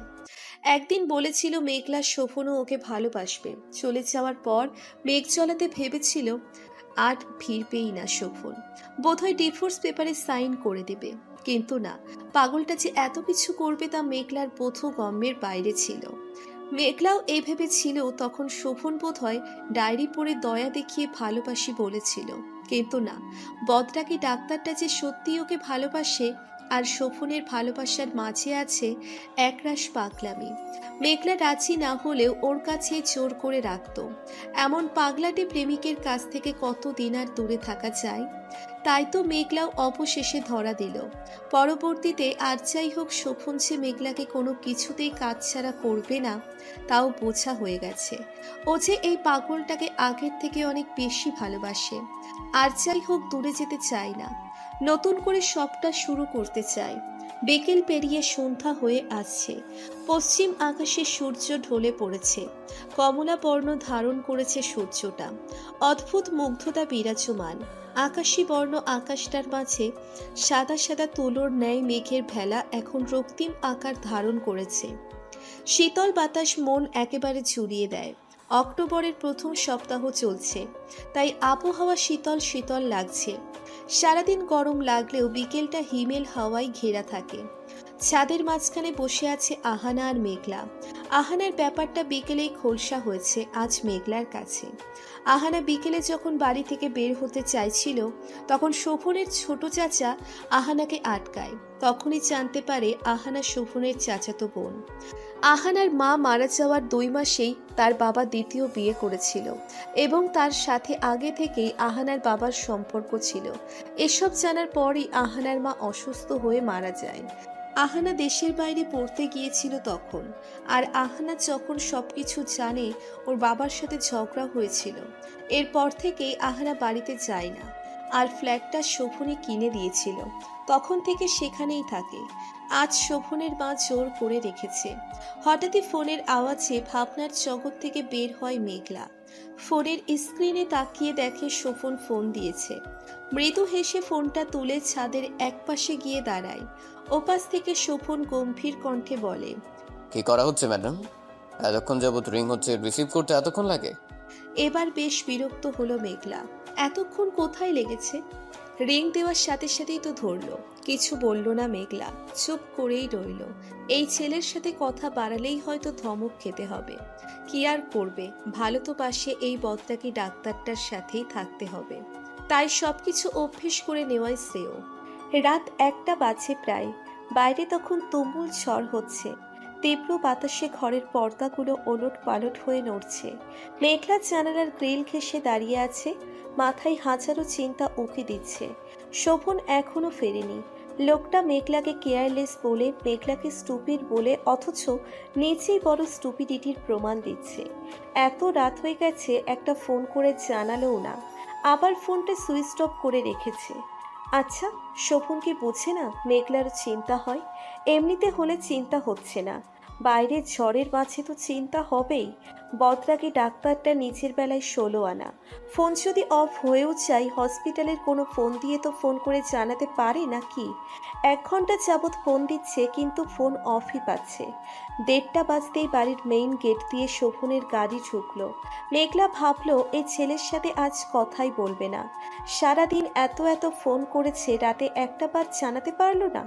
একদিন বলেছিল মেঘলা শোভনও ওকে ভালোবাসবে। চলে যাওয়ার পর মেঘ চলাতে ভেবেছিল আর ফিরবেই না শোভন, বোধহয় ডিভোর্স পেপারে সাইন করে দেবে। কিন্তু না, পাগলটা যে এত কিছু করবে তা মেঘলার বোধগম্যের বাইরে ছিল। মেঘলাও এই ভেবেছিল তখন শোভন বোধহয় ডায়েরি পড়ে দয়া দেখিয়ে ভালোবাসি বলেছিল। কিন্তু না, বদরাকি ডাক্তারটা যে সত্যি ওকে ভালোবাসে, আর শোভনের ভালোবাসার মাঝে আছে একরাশ পাগলামি। মেঘলা রাজি না হলেও ওর কাছে জোর করে রাখত। এমন পাগলাটে প্রেমিকের কাছ থেকে কতদিন আর দূরে থাকা যায়? তাই তো মেঘলাও অবশেষে ধরা দিল। পরবর্তীতে আর যাই হোক, শোভন যে মেঘলাকে কোনো কিছুতেই কাজ ছাড়া করবে না তাও বোঝা হয়ে গেছে। ও যে এই পাগলটাকে আগের থেকে অনেক বেশি ভালোবাসে। আর যাই হোক, দূরে যেতে চায় না, নতুন করে সবটা শুরু করতে চায়। বিকেল পেরিয়ে সন্ধ্যা হয়ে আসছে। পশ্চিম আকাশে সূর্য ঢলে পড়েছে। কমলা বর্ণ ধারণ করেছে সূর্যটা, অদ্ভুত মুগ্ধতা বিরাজমান। আকাশী বর্ণ আকাশটার মাঝে সাদা সাদা তুলোর ন্যায় মেঘের ভেলা এখন রক্তিম আকার ধারণ করেছে। শীতল বাতাস মন একেবারে ঝুলিয়ে দেয়। অক্টোবরের প্রথম সপ্তাহ চলছে, তাই আবহাওয়া শীতল শীতল লাগছে। সারাদিন গরম লাগলেও বিকেলটা হিমেল হাওয়ায় ঘেরা থাকে। ছাদের মাঝখানে বসে আছে আহানা আর মেঘলা। আহানার ব্যাপারটা বিকেলেই খোলসা হয়েছে আজ মেঘলার কাছে। আহানা বিকেলে যখন বাড়ি থেকে বের হতে চাইছিল তখন শোভনের ছোট চাচা আহানাকে আটকায়। তখনই জানতে পারে আহানা শোভনের চাচাতো বোন। আহানার মা মারা যাওয়ার 2 মাসেই তার বাবা দ্বিতীয় বিয়ে করেছিল এবং তার সাথে আগে থেকেই আহানার বাবার সম্পর্ক ছিল। এসব জানার পরই আহানার মা অসুস্থ হয়ে মারা যায়। আহানা দেশের বাইরে পড়তে গিয়েছিল তখন, আর আহানা যখন সবকিছু জানে ওর বাবার সাথে ঝগড়া হয়েছিল, এরপর থেকেই আহানা বাড়িতে যায় না। আর ফ্ল্যাটটা শোভনে কিনে দিয়েছিল, তখন থেকে সেখানেই থাকে। আজ শোভনের মা জোর করে রেখেছে। হঠাৎই ফোনের আওয়াজে ভাবনার জগৎ থেকে বের হয় মেঘলা। ফোনের স্ক্রিনে তাকিয়ে দেখে শোভন ফোন দিয়েছে। মৃদু হেসে ফোনটা তুলে ছাদের একপাশে গিয়ে দাঁড়ায়। ওপাশ থেকে শোভন গম্ভীর কণ্ঠে বলে, কি করা হচ্ছে ম্যাডাম? এতক্ষণ যাবত রিং হচ্ছে, রিসিভ করতে এতক্ষণ লাগে? এবার বেশ বিরক্ত হলো মেঘলা। এতক্ষণ কোথায় লেগেছে? রিং দেওয়ার সাথে সাথেই তো ধরলো। কিছু বলল না মেঘলা, চুপ করেই রইল। এই ছেলের সাথে কথা বাড়ালেই হয়তো ধমক খেতে হবে। কি আর করবে, ভালো তো বাসে এই বদটাকে ডাক্তারটার সাথেই থাকতে হবে। তাই সবকিছু অভ্যেস করে নেওয়াই শ্রেয়। রাত 1টা বাজে প্রায়। বাইরে তখন তুমুল ঝড় হচ্ছে। তীব্র বাতাসে ঘরের পর্দাগুলো ওলট পালট হয়ে নড়ছে। মেঘলা জানালার গ্রিল ঘেঁষে দাঁড়িয়ে আছে। মাথায় হাজারো চিন্তা উকি দিচ্ছে। শোভন এখনো ফেরেনি। লোকটা মেঘলাকে কেয়ারলেস বলে, মেঘলাকে স্টুপিড বলে, অথচ নিচেই বড় স্টুপিডিটির প্রমাণ দিচ্ছে। এত রাত হয়ে গেছে, একটা ফোন করে জানালোও না। আবার ফোনটা সুইচ অফ করে রেখেছে। আচ্ছা, শোভন কি বোঝে না মেঘলারও চিন্তা হয়? এমনিতে হলে চিন্তা হচ্ছে না, বাইরে ঝড়ের মাঝে তো চিন্তা হবেই। বদরাগে ডাক্তারটা নিচের বেলায় 16 আনা। ফোন যদি অফ হয়েও যায়, হসপিটালের কোনো ফোন দিয়ে তো ফোন করে জানাতে পারে নাকি? 1 ঘন্টা যাবৎ ফোন দিচ্ছে কিন্তু ফোন অফই পাচ্ছে। 1:30 বাজতেই বাড়ির মেইন গেট দিয়ে শোভনের গাড়ি ঢুকলো। মেঘলা ভাবলো এই ছেলের সাথে আজ কথাই বলবে না। সারাদিন এত ফোন করেছে, রাতে একটা বার জানাতে পারলো না।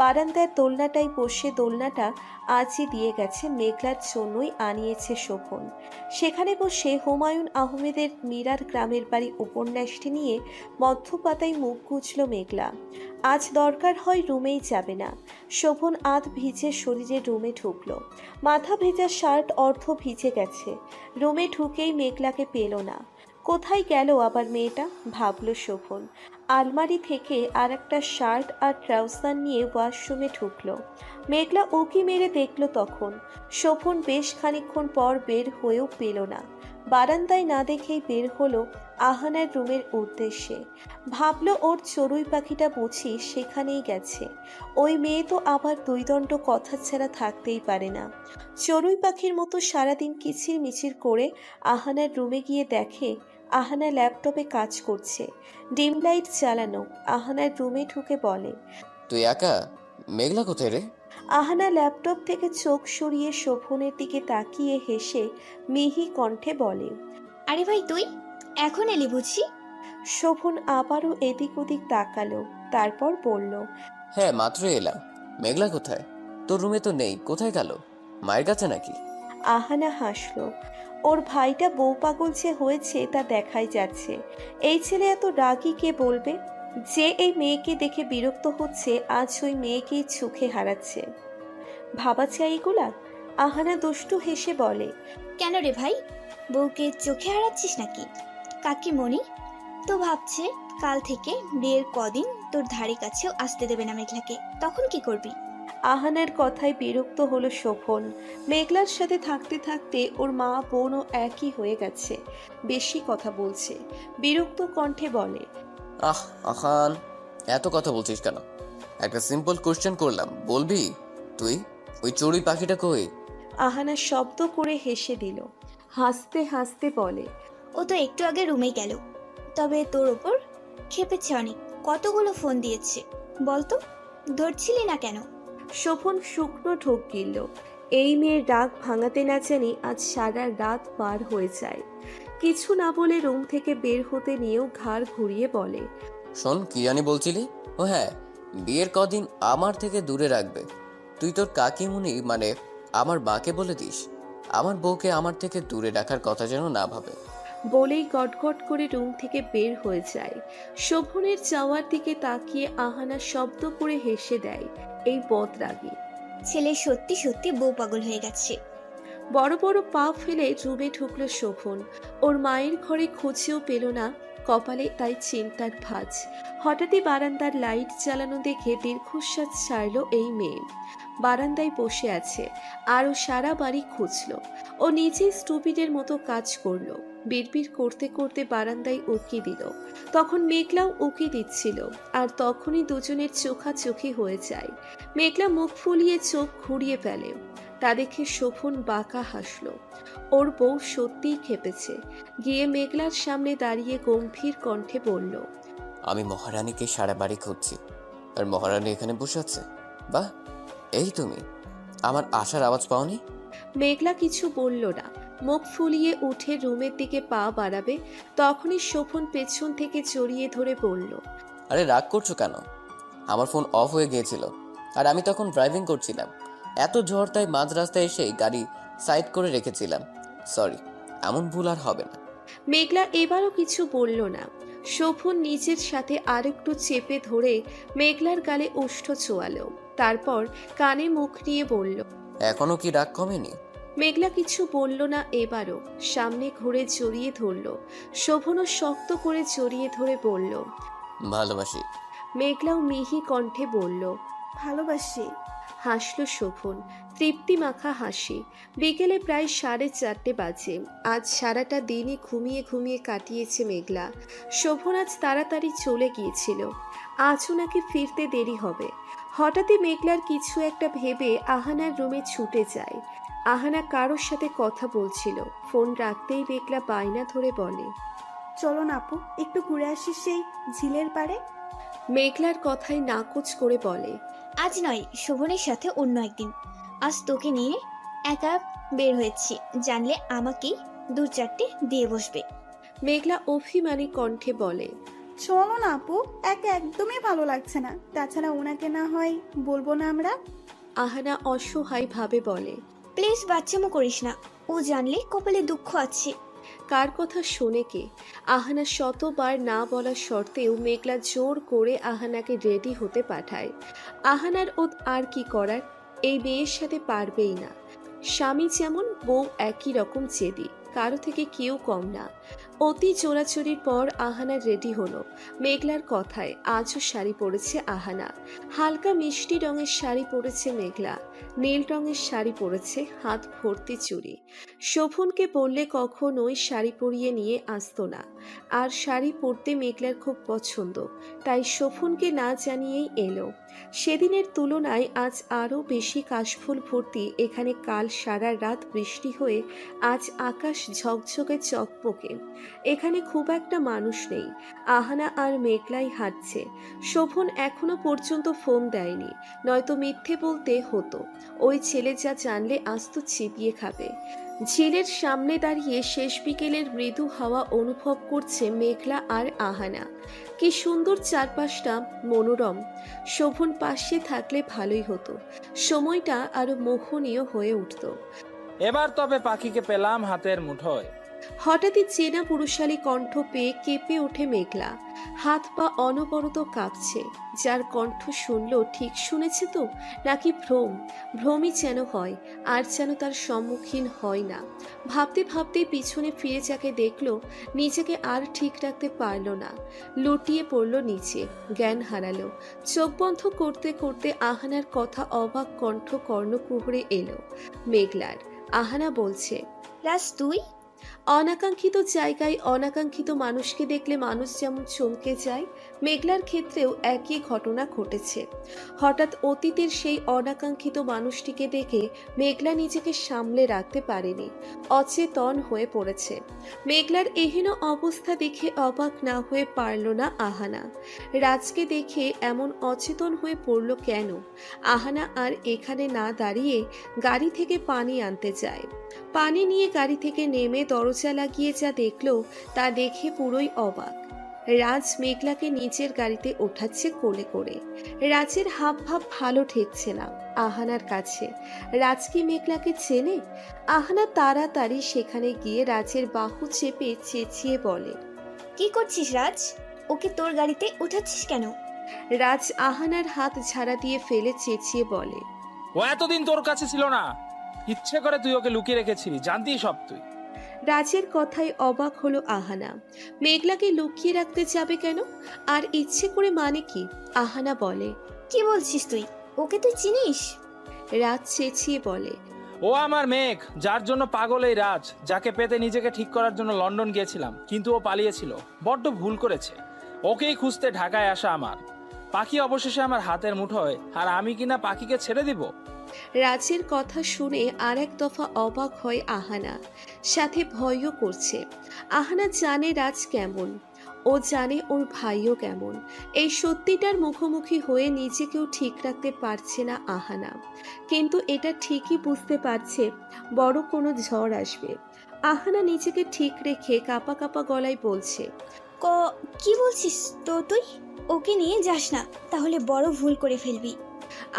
বারান্দায় দোলনাটায় বসে দোলনাটা আজই দিয়ে গেছে, মেঘলার জন্যই আনিয়েছে শোভন। সেখানে বসে হুমায়ুন আহমেদের মীরার গ্রামের বাড়ি উপন্যাসটি নিয়ে মধ্যপাতায় মুখ গুজল মেঘলা। আজ দরকার হয় রুমেই যাবে না। শোভন আধ ভিজে শরীরে রুমে ঢুকলো। মাথা ভেজা শার্ট অর্ধ ভিজে গেছে। রুমে ঢুকেই মেঘলাকে পেল না। কোথায় গেল আবার মেয়েটা, ভাবল শোভন। আলমারি থেকে আর একটা শার্ট আর ট্রাউজার নিয়ে ওয়াশরুমে ঢুকলো। মেঘলা উকি মেরে দেখল তখন শোভন বেশ খানিকক্ষণ পর বের হয়েও পেল না। বারান্দায় না দেখেই বের হলো আহানার রুমের উদ্দেশ্যে। ভাবলো ওর চড়ুই পাখিটা বুঝি সেখানেই গেছে। ওই মেয়ে তো আবার 2 দণ্ড কথা ছাড়া থাকতেই পারে না। চড়ুই পাখির মতো সারাদিন কিচির মিচির করে আহানার রুমে গিয়ে দেখে আহানা ল্যাপটপে কাজ করছে, ডিম লাইট চালানো। আহানার রুমে ঢুকে বলে, তুই একা? মেঘলা কোথায় রে? আহানা ল্যাপটপ থেকে চোখ সরিয়ে শোভনের দিকে তাকিয়ে হেসে মিহি কণ্ঠে বলে, আরে ভাই তুই এখন এলি বুঝি? শোভন আবারও এদিক ওদিক তাকালো, তারপর বলল, হ্যাঁ, মাত্র এলাম। মেঘলা কোথায়? তোর রুমে তো নেই, কোথায় গেল? মায়ের কাছে নাকি? আহানা হাসলো। ওর ভাইটা বউ পাগল যে হয়েছে তা দেখাই যাচ্ছে। এই ছেলে এত রাগী কে বলবে? যে এই মেয়েকে দেখে বিরক্ত হচ্ছে, আজ ওই মেয়েকেই চোখে হারাচ্ছে। ভাবা চাই এগুলা? আহানা দুষ্টু হেসে বলে, কেন রে ভাই, বউকে চোখে হারাচ্ছিস নাকি? কাকিমণি তো ভাবছে কাল থেকে বিয়ের কদিন তোর ধারে কাছেও আসতে দেবে না মেঘলাকে, তখন কি করবি? আহানার কথায় বিরক্ত হলো শোভন। মেঘলার সাথে থাকতে থাকতে ওর মা বোনও একই হয়ে গেছে, বেশি কথা বলছে। বিরক্ত কণ্ঠে বলে, আহান, এত কথা বলছিস কেন? একটা সিম্পল কোশ্চেন করলাম, বলবি? তুই ওই চড়ুই পাখিটা কই? আহানা শব্দ করে হেসে দিল। হাসতে হাসতে বলে, ও তো একটু আগে রুমে গেল। তবে তোর ওপর খেপেছে অনেক, কতগুলো ফোন দিয়েছে বলতো, ধরছিলি না কেন? শোভন শুকনো ঢোক গিলল। এই মেয়ের রাগ ভাঙাতে না জানি আজ সারা রাত পার হয়ে যায়। কিছু না বলে রুম থেকে বের হতে নিয়েও ঘাড় ঘুরিয়ে বলে, শোন, কি জানি বলছিলি? ও হ্যাঁ, বিয়ের কদিন আমার থেকে দূরে রাখবে। তুই তোর কাকিমুনি মানে আমার মাকে বলে দিস আমার বউকে আমার থেকে দূরে রাখার কথা যেন না ভাবে। বলেই গটগট করে রুম থেকে বের হয়ে যায়। শোভনের যাওয়ার দিকে তাকিয়ে আহানা শব্দ করে হেসে দেয়। এই বদরাগী ছেলে সত্যি সত্যি বউ পাগল হয়ে গেছে। বড় বড় পা ফেলে রুমে ঢুকলো শোভন। ওর মায়ের ঘরে খুঁজেও পেল না, কপালে তাই চিন্তার ভাঁজ। হঠাৎই বারান্দার লাইট জ্বালানো দেখে দীর্ঘশ্বাস ছাড়ল এই মেয়ে। বারান্দায় বসে আছে আর ও সারা বাড়ি খুঁজল। ও নিজেই স্টুপিডের মতো কাজ করলো। বিড়বিড় করতে করতে বারান্দায় উকি দিল। তখন মেঘলাও উকি দিচ্ছিল, আর তখনই দুজনের চোখাচোখি হয়ে যায়। মেঘলা মুখ ফুলিয়ে চোখ ঘুরিয়ে ফেলে। তা দেখে শোভন বাঁকা হাসলো। ওর বউ সত্যিই খেপেছে। গিয়ে মেঘলার সামনে দাঁড়িয়ে গম্ভীর কণ্ঠে বলল, আমি মহারানীকে সারা বাড়ি খুঁজছি, আর মহারানী এখানে বসে আছে। বাহ, এই তুমি আমার আসার আওয়াজ পাওনি? মেঘলা কিছু বলল না। মুখ ফুলিয়ে উঠে রুমের দিকে পা বাড়াবে, তখনই শোভন পেছন থেকে জড়িয়ে ধরে বলল, আরে রাগ করছো কেন? আমার ফোন অফ হয়ে গিয়েছিল, আর আমি তখন ড্রাইভিং করছিলাম। এত ঝড় তাই মাঝ রাস্তায় এসে গাড়ি সাইড করে রেখেছিলাম। সরি, এমন ভুল আর হবে না। মেঘলা এবারও কিছু বলল না। শোভন নিজের সাথে আরেকটু চেপে ধরে মেঘলার গালে ওষ্ঠ ছোয়ালো। তারপর কানে মুখ নিয়ে বলল, এখনো কি রাগ কমেনি? মেঘলা কিছু বলল না এবারও। সামনে ঘুরে জড়িয়ে ধরল। শোভনও শক্ত করে জড়িয়ে ধরে বলল, ভালোবাসি। মেঘলাও মিহি কণ্ঠে বলল, ভালোবাসি। হাসল শোভন, তৃপ্তি মাখা হাসি। বিকেলে প্রায় 4:30 বাজে। আজ সারাটা দিনই ঘুমিয়ে ঘুমিয়ে কাটিয়েছে মেঘলা। শোভন আজ তাড়াতাড়ি চলে গিয়েছিল। আজও নাকি ফিরতে দেরি হবে। হঠাৎই মেঘলার কিছু একটা ভেবে আহানার রুমে ছুটে যায়। আহানা কারোর সাথে কথা বলছিল। ফোন রাখতেই মেঘলা বায়না ধরে বলে, চলো না আপু, একটু ঘুরে আসি সেই ঝিলের পাড়ে। মেঘলার কথায় নাকচ করে বলে, আজ নয়, শোভনের সাথে অন্য একদিন। আজ তোকে নিয়ে একা বের হয়েছি, জানলে আমাকেই 2-4টে দিয়ে বসবে। মেঘলা অভিমানী কণ্ঠে বলে, চলো না আপু, একা একদমই ভালো লাগছে না। তাছাড়া ওনাকে না হয় বলবো না আমরা। আহানা অসহায় ভাবে বলে, প্লিজ বাচ্চামো করিস না, ও জানলে কপালে দুঃখ আছে। কার কথা শোনে কে? আহানা শতবার না বলা সত্ত্বেও মেঘলা জোর করে আহানাকে রেডি হতে পাঠায়। আহানার আর কি করার, এই মেয়ের সাথে পারবেই না। স্বামী যেমন, বউ একই রকম জেদি, কারো থেকে কেউ কম না। অতি চোরাচুরির পর আহানা রেডি হলো। মেঘলার কথায় আজও শাড়ি পরেছে আহানা। হালকা মিষ্টি রঙের শাড়ি পরেছে মেঘলা। নীল রঙের শাড়ি পরেছে, হাত ভর্তি চুড়ি। শোভনকে বললে কখনোই শাড়ি পরিয়ে নিয়ে আসতো না। আর শাড়ি পরতে মেঘলার খুব পছন্দ, তাই শোভনকে না জানিয়েই এলো। সেদিনের তুলনায় আজ আরও বেশি কাশফুল ভর্তি এখানে। কাল সারা রাত বৃষ্টি হয়ে আজ আকাশ ঝকঝকে চকমকে। এখানে খুব একটা মানুষ নেই। আহানা আর মেঘলাই হাঁটছে। শোভন এখনো পর্যন্ত ফোন দেয়নি, নয়তো মিথ্যে বলতে হতো। ওই ছেলে যা জানলে আজ তো চিবিয়ে খাবে। ঝিলের সামনে দাঁড়িয়ে শেষ বিকেলের মৃদু হাওয়া অনুভব করছে মেঘলা আর আহানা। কি সুন্দর চারপাশটা, মনোরম। শোভন পাশে থাকলে ভালোই হতো, সময়টা আরো মোহনীয় হয়ে উঠত। এবার তবে পাখিকে পেলাম হাতের মুঠোয়। হঠাৎই চেনা পুরুষালী কণ্ঠ পেয়ে কেঁপে ওঠে মেঘলা। হাত পা অনবরত কাঁপছে। যার কণ্ঠ শুনল ঠিক শুনেছে তো, নাকি ভ্রমই যেন হয়, আর যেন তার সম্মুখীন হয় না। ভাবতে ভাবতে পিছনে ফিরে যাকে দেখলো, নিজেকে আর ঠিক রাখতে পারল না। লুটিয়ে পড়ল নিচে, জ্ঞান হারালো। চোখ বন্ধ করতে করতে আহানার কথা অবাক কণ্ঠ কর্ণকুহরে এলো মেঘলার। আহানা বলছে, রাজ তুই? অনাকাঙ্ক্ষিত জায়গায় অনাকাঙ্ক্ষিত মানুষকে দেখলে মানুষ যেমন চমকে যায়, মেঘলার ক্ষেত্রেও একই ঘটনা ঘটেছে। হঠাৎ অতীতের সেই অনাকাঙ্ক্ষিত মানুষটিকে দেখে মেঘলা নিজেকে সামলে রাখতে পারেনি, অচেতন হয়ে পড়েছে। মেঘলার এহেন অবস্থা দেখে অবাক না হয়ে পারল না আহানা। রাজকে দেখে এমন অচেতন হয়ে পড়ল কেন? আহানা আর এখানে না দাঁড়িয়ে গাড়ি থেকে পানি আনতে যায়। পানি নিয়ে গাড়ি থেকে নেমে দরজা লাগিয়ে যা দেখলো তা দেখে পুরোই অবাক। রাজ মেঘলাকে নিজের গাড়িতে ওঠাচ্ছে কোলে করে। রাজের হাব ভাব ভালো ঠেকছে না আহানার কাছে। রাজ কি মেঘলাকে চেনে? আহানা তাড়াতাড়ি সেখানে গিয়ে রাজের বাহু চেপে চেঁচিয়ে বলে, কি করছিস রাজ? ওকে তোর গাড়িতে উঠাচ্ছিস কেন? রাজ আহানার হাত ঝাড়া দিয়ে ফেলে চেঁচিয়ে বলে, ও এতদিন তোর কাছে ছিল না, ইচ্ছে করে তুই ওকে লুকিয়ে রেখেছিলি, জানতি সব তুই। রাজের কথায় অবাক হলো আহানা। মেঘলাকে লুকিয়ে রাখতে যাবে কেন? আর ইচ্ছে করে মানে কি? আহানা বলে, কি বলছিস তুই? ওকে তুই চিনিস? রাজ চেঁচিয়ে বলে, ও আমার মেঘ, যার জন্য পাগল এই রাজ, যাকে পেতে নিজেকে ঠিক করার জন্য লন্ডন গিয়েছিলাম, কিন্তু ও পালিয়েছিল। বড্ড ভুল করেছে। ওকেই খুঁজতে ঢাকায় আসা আমার। পাখি অবশেষে আমার হাতের মুঠোয়, আর আমি কিনা পাখিকে ছেড়ে দিব? রাজের কথা শুনে আর এক দফা অবাক হয় আহানা, সাথে ভয়ও করছে। আহানা জানে রাজ কেমন, ও জানে ওর ভাইও কেমন। এই সত্যিটার মুখোমুখি হয়ে নিজেকেও ঠিক রাখতে পারছে না আহানা, কিন্তু এটা ঠিকই বুঝতে পারছে বড় কোনো ঝড় আসবে। আহানা নিজেকে ঠিক রেখে কাঁপা কাঁপা গলায় বলছে, কি বলছিস তো তুই? ওকে নিয়ে যাস না, তাহলে বড় ভুল করে ফেলবি।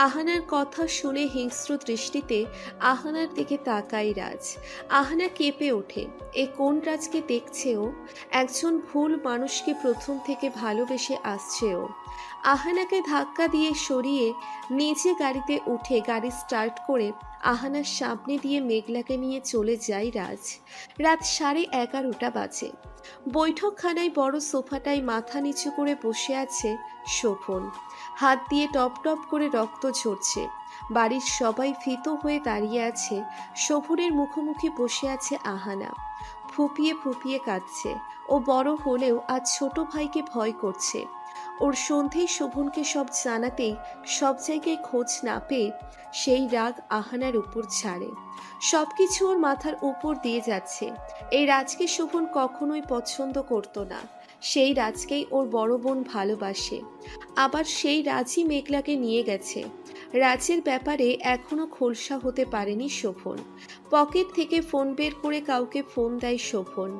আহানার কথা শুনে হিংস্র দৃষ্টিতে আহানার দিকে তাকায় রাজ। আহানা কেঁপে ওঠে। এ কোন রাজকে দেখছে ও? একজন ভুল মানুষকে প্রথম থেকে ভালোবেসে আসছে ও। আহানাকে ধাক্কা দিয়ে সরিয়ে নিজে গাড়িতে উঠে গাড়ি স্টার্ট করে আহানার সামনে দিয়ে মেঘলাকে নিয়ে চলে যায় রাজ। রাত 11:30 বাজে। বৈঠকখানায় বড় সোফাটায় মাথা নিচু করে বসে আছে শোভন। হাত দিয়ে টপ টপ করে রক্ত ঝরছে। বাড়ির সবাই ভীত হয়ে দাঁড়িয়ে আছে। শোভনের মুখোমুখি বসে আছে আহানা। ফুপিয়ে ফুপিয়ে কাঁদছে। ও বড় হলেও আজ ছোট ভাইকে ভয় করছে। ওর সন্ধেয় শোভনকে সব জানাতেই সব জায়গায় খোঁজ না পেয়ে সেই রাগ আহানার উপর ছাড়ে। সবকিছু ওর মাথার উপর দিয়ে যাচ্ছে। এই রাজকে শোভন কখনোই পছন্দ করতো না। সেই রাজকেই ওর বড় বোন ভালোবাসে। আবার সেই রাজই মেঘলাকে নিয়ে গেছে। রাজের ব্যাপারে এখনো খোলসা হতে পারেনি শোভন। পকেট থেকে ফোন বের করে কাউকে ফোন দেয় শোভন।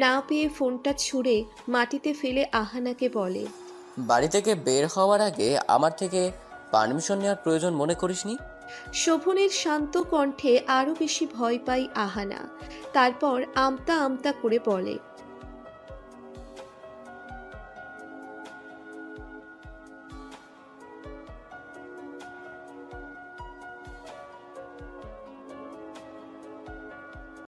না পেয়ে ফোনটা ছুঁড়ে মাটিতে ফেলে আহানাকে বলে, বাড়ি থেকে বের হওয়ার আগে আমার থেকে পারমিশন নেওয়ার প্রয়োজন মনে করিসনি? শোভনের শান্ত কণ্ঠে আরো বেশি ভয় পায় আহানা। তারপর আমতা আমতা করে বলে,